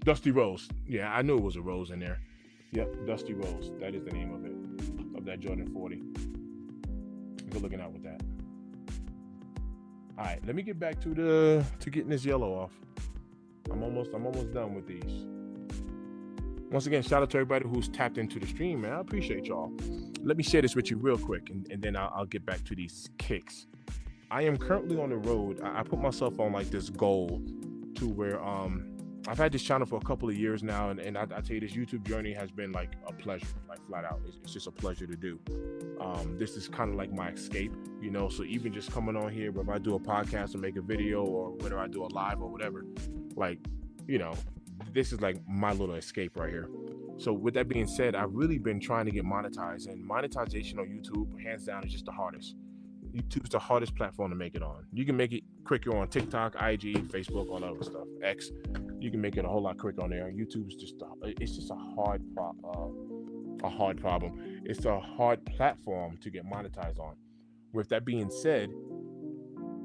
Dusty Rose. Yeah, I knew it was a rose in there. Yep, Dusty Rose. That is the name of it. Of that Jordan 40. Good looking out with that. All right, let me get back to getting this yellow off. I'm almost done with these. Once again, shout out to everybody who's tapped into the stream, man. I appreciate y'all. Let me share this with you real quick, and then I'll get back to these kicks. I am currently on the road. I put myself on like this goal to where I've had this channel for a couple of years now, and I tell you, this YouTube journey has been like a pleasure, like flat out. It's just a pleasure to do. This is kind of like my escape, you know. So even just coming on here, whether I do a podcast or make a video, or whether I do a live or whatever, like, you know, this is like my little escape right here. So with that being said, I've really been trying to get monetized, and monetization on YouTube, hands down, is just the hardest. YouTube's the hardest platform to make it on. You can make it quicker on TikTok, IG, Facebook, all that other stuff. X, you can make it a whole lot quicker on there. YouTube's just a hard problem. It's a hard platform to get monetized on. With that being said,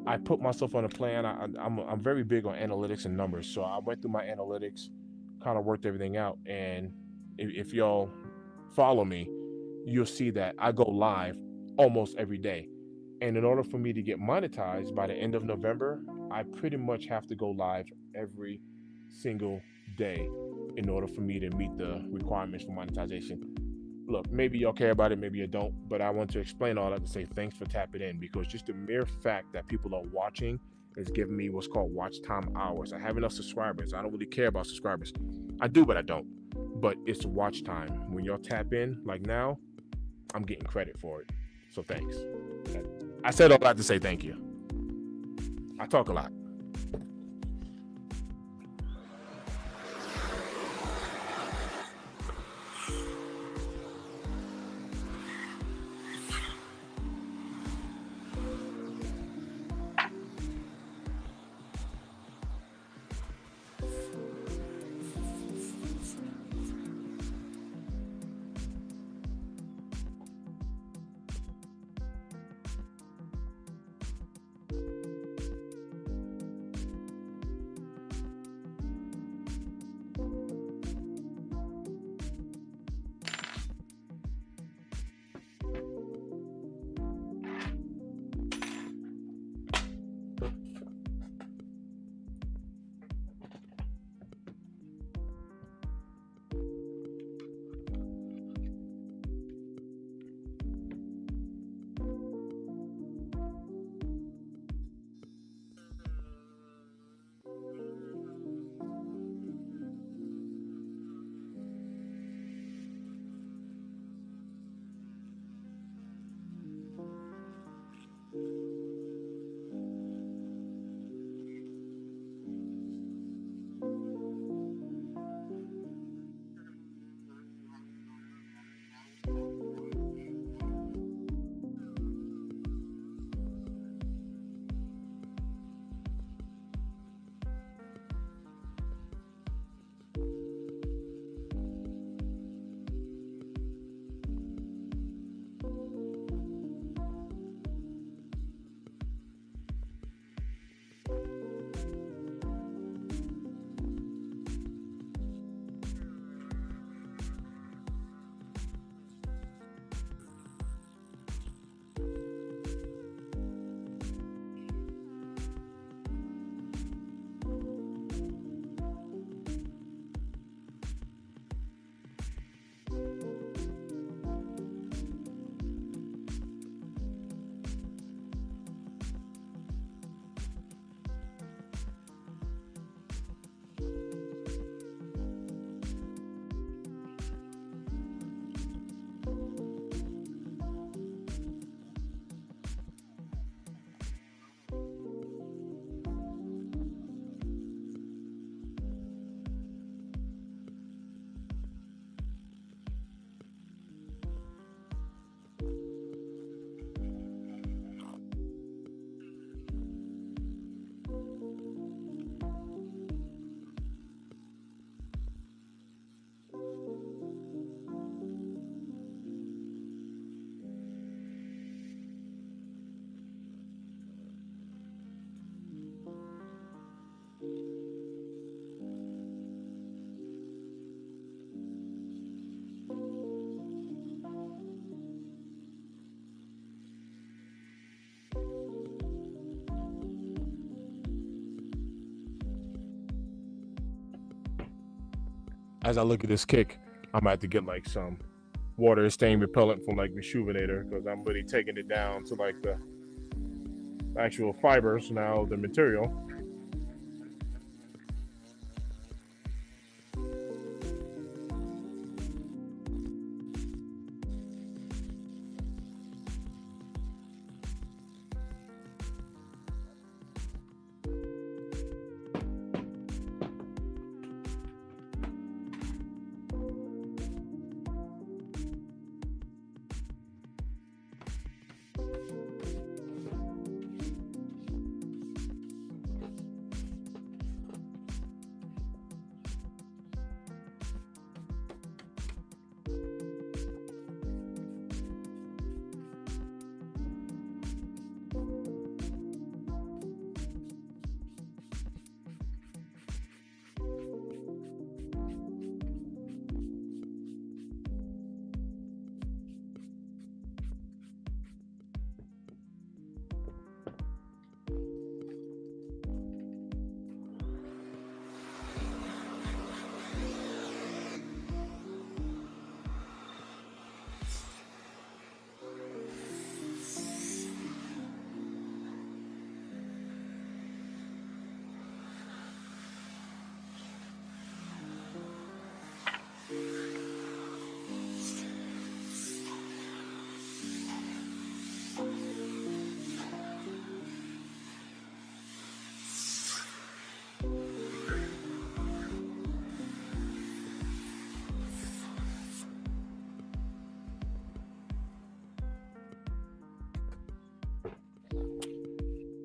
I put myself on a plan. I'm very big on analytics and numbers, so I went through my analytics, kind of worked everything out, and if y'all follow me, you'll see that I go live almost every day. And in order for me to get monetized by the end of November, I pretty much have to go live every single day in order for me to meet the requirements for monetization. Look, maybe y'all care about it, maybe you don't, but I want to explain all that to say thanks for tapping in, because just the mere fact that people are watching is giving me what's called watch time hours. I have enough subscribers. I don't really care about subscribers. I do, but I don't. But it's watch time. When y'all tap in, like now, I'm getting credit for it. So thanks. I said all that to say thank you. I talk a lot. as I look at this kick, I might have to get like some water stain repellent from like Rejuvenator, because I'm really taking it down to like the actual fibers now, the material.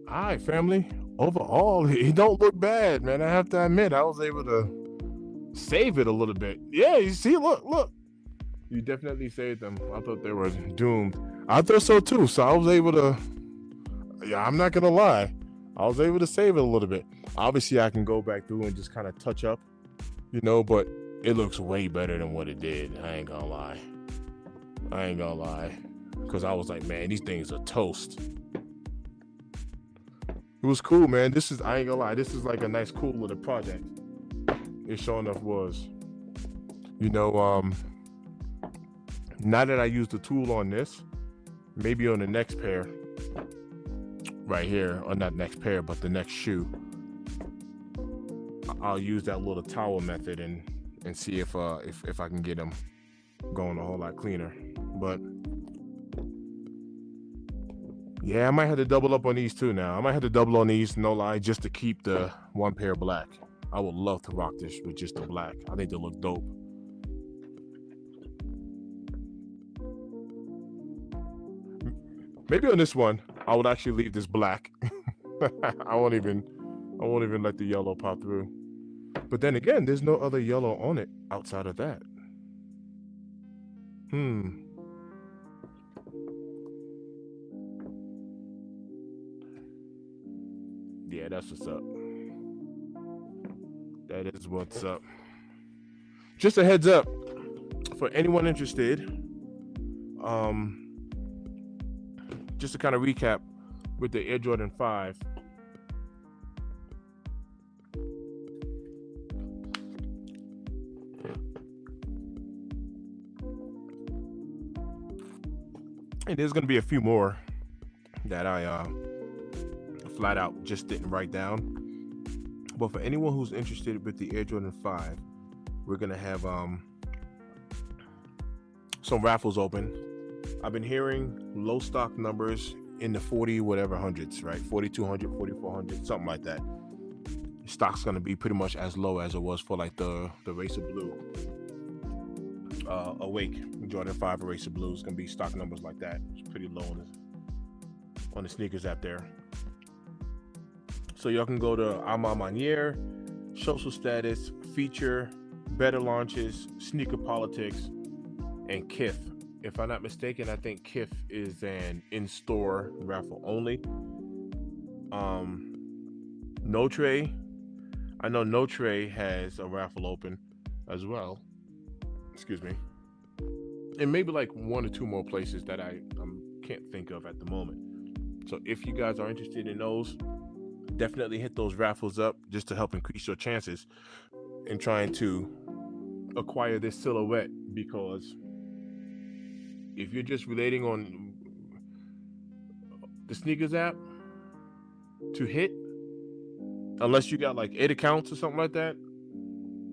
All right, family. Overall, he don't look bad, man. I have to admit, I was able to save it a little bit. Yeah, you see, look. You definitely saved them. I thought they were doomed. I thought so too. So I was able to, yeah, I'm not gonna lie, I was able to save it a little bit. Obviously, I can go back through and just kind of touch up, but it looks way better than what it did. I ain't gonna lie. Because I was like, man, these things are toast. It was cool, man. I ain't gonna lie, this is like a nice, cool little project. It sure enough was. Now that I use the tool on this, maybe on the next pair, right here, or not next pair, but the next shoe, I'll use that little towel method and see if I can get them going a whole lot cleaner. But yeah, I might have to double up on these too now. I might have to double on these, no lie, just to keep the one pair black. I would love to rock this with just the black. I think they look dope. Maybe on this one, I would actually leave this black. I won't even let the yellow pop through. But then again, there's no other yellow on it outside of that. Yeah, that's what's up. That is what's up. Just a heads up for anyone interested. Just to kind of recap with the Air Jordan 5. And there's going to be a few more that I flat out just didn't write down. But for anyone who's interested with the Air Jordan 5, we're going to have some raffles open. I've been hearing low stock numbers in the 40 whatever hundreds, right? 4,200, 4,400, something like that. Stock's going to be pretty much as low as it was for like the Racer Blue. Awake Jordan 5 Racer Blue is going to be stock numbers like that. It's pretty low on the sneakers app there. So y'all can go to Ama Manier, Social Status, Feature, Better Launches, Sneaker Politics, and Kith. If I'm not mistaken, I think Kith is an in-store raffle only. No Tray. I know No Tray has a raffle open as well. Excuse me. And maybe like one or two more places that I can't think of at the moment. So if you guys are interested in those, definitely hit those raffles up just to help increase your chances in trying to acquire this silhouette, because if you're just relating on the sneakers app to hit, unless you got like 8 accounts or something like that,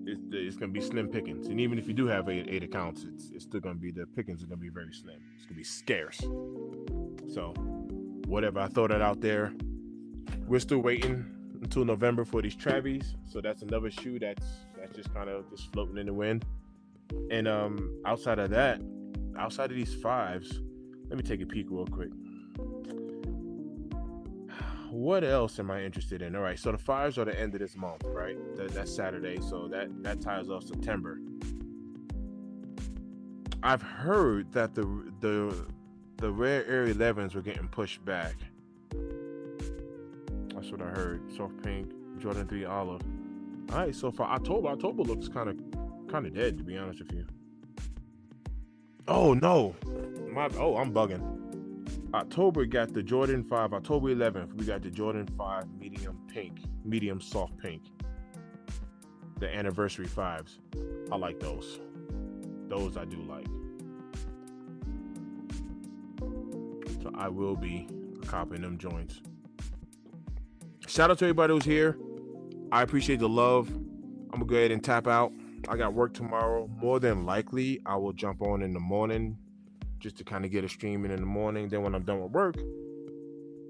it's gonna be slim pickings. And even if you do have eight accounts, it's still gonna be, the pickings are gonna be very slim. It's gonna be scarce. So whatever, I throw that out there. We're still waiting until November for these Travis. So that's another shoe that's just kind of just floating in the wind. And outside of that, outside of these 5s, let me take a peek real quick. What else am I interested in? All right, so the 5s are the end of this month, right? That's Saturday, so that ties off September. I've heard that the rare Air 11s were getting pushed back. That's what I heard. Soft pink, Jordan 3 olive. All right, so for October looks kind of dead, to be honest with you. Oh no, I'm bugging. October got the Jordan 5. October 11th, we got the Jordan 5 medium soft pink. The anniversary 5s. I like those. Those I do like. So I will be copying them joints. Shout out to everybody who's here. I appreciate the love. I'm gonna go ahead and tap out. I got work tomorrow. More than likely, I will jump on in the morning, just to kind of get a stream in the morning. Then when I'm done with work,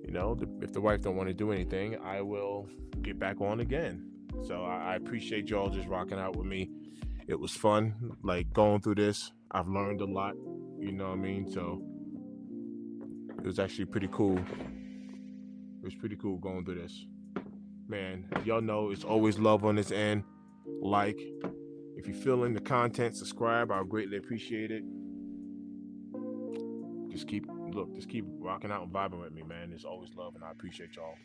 if the wife don't want to do anything, I will get back on again. So I appreciate y'all just rocking out with me. It was fun, like going through this. I've learned a lot, you know what I mean? So it was actually pretty cool. It was pretty cool going through this. Man, y'all know it's always love on this end. Like, if you're feeling the content, subscribe. I'll greatly appreciate it. Just keep rocking out and vibing with me, man. There's always love, and I appreciate y'all.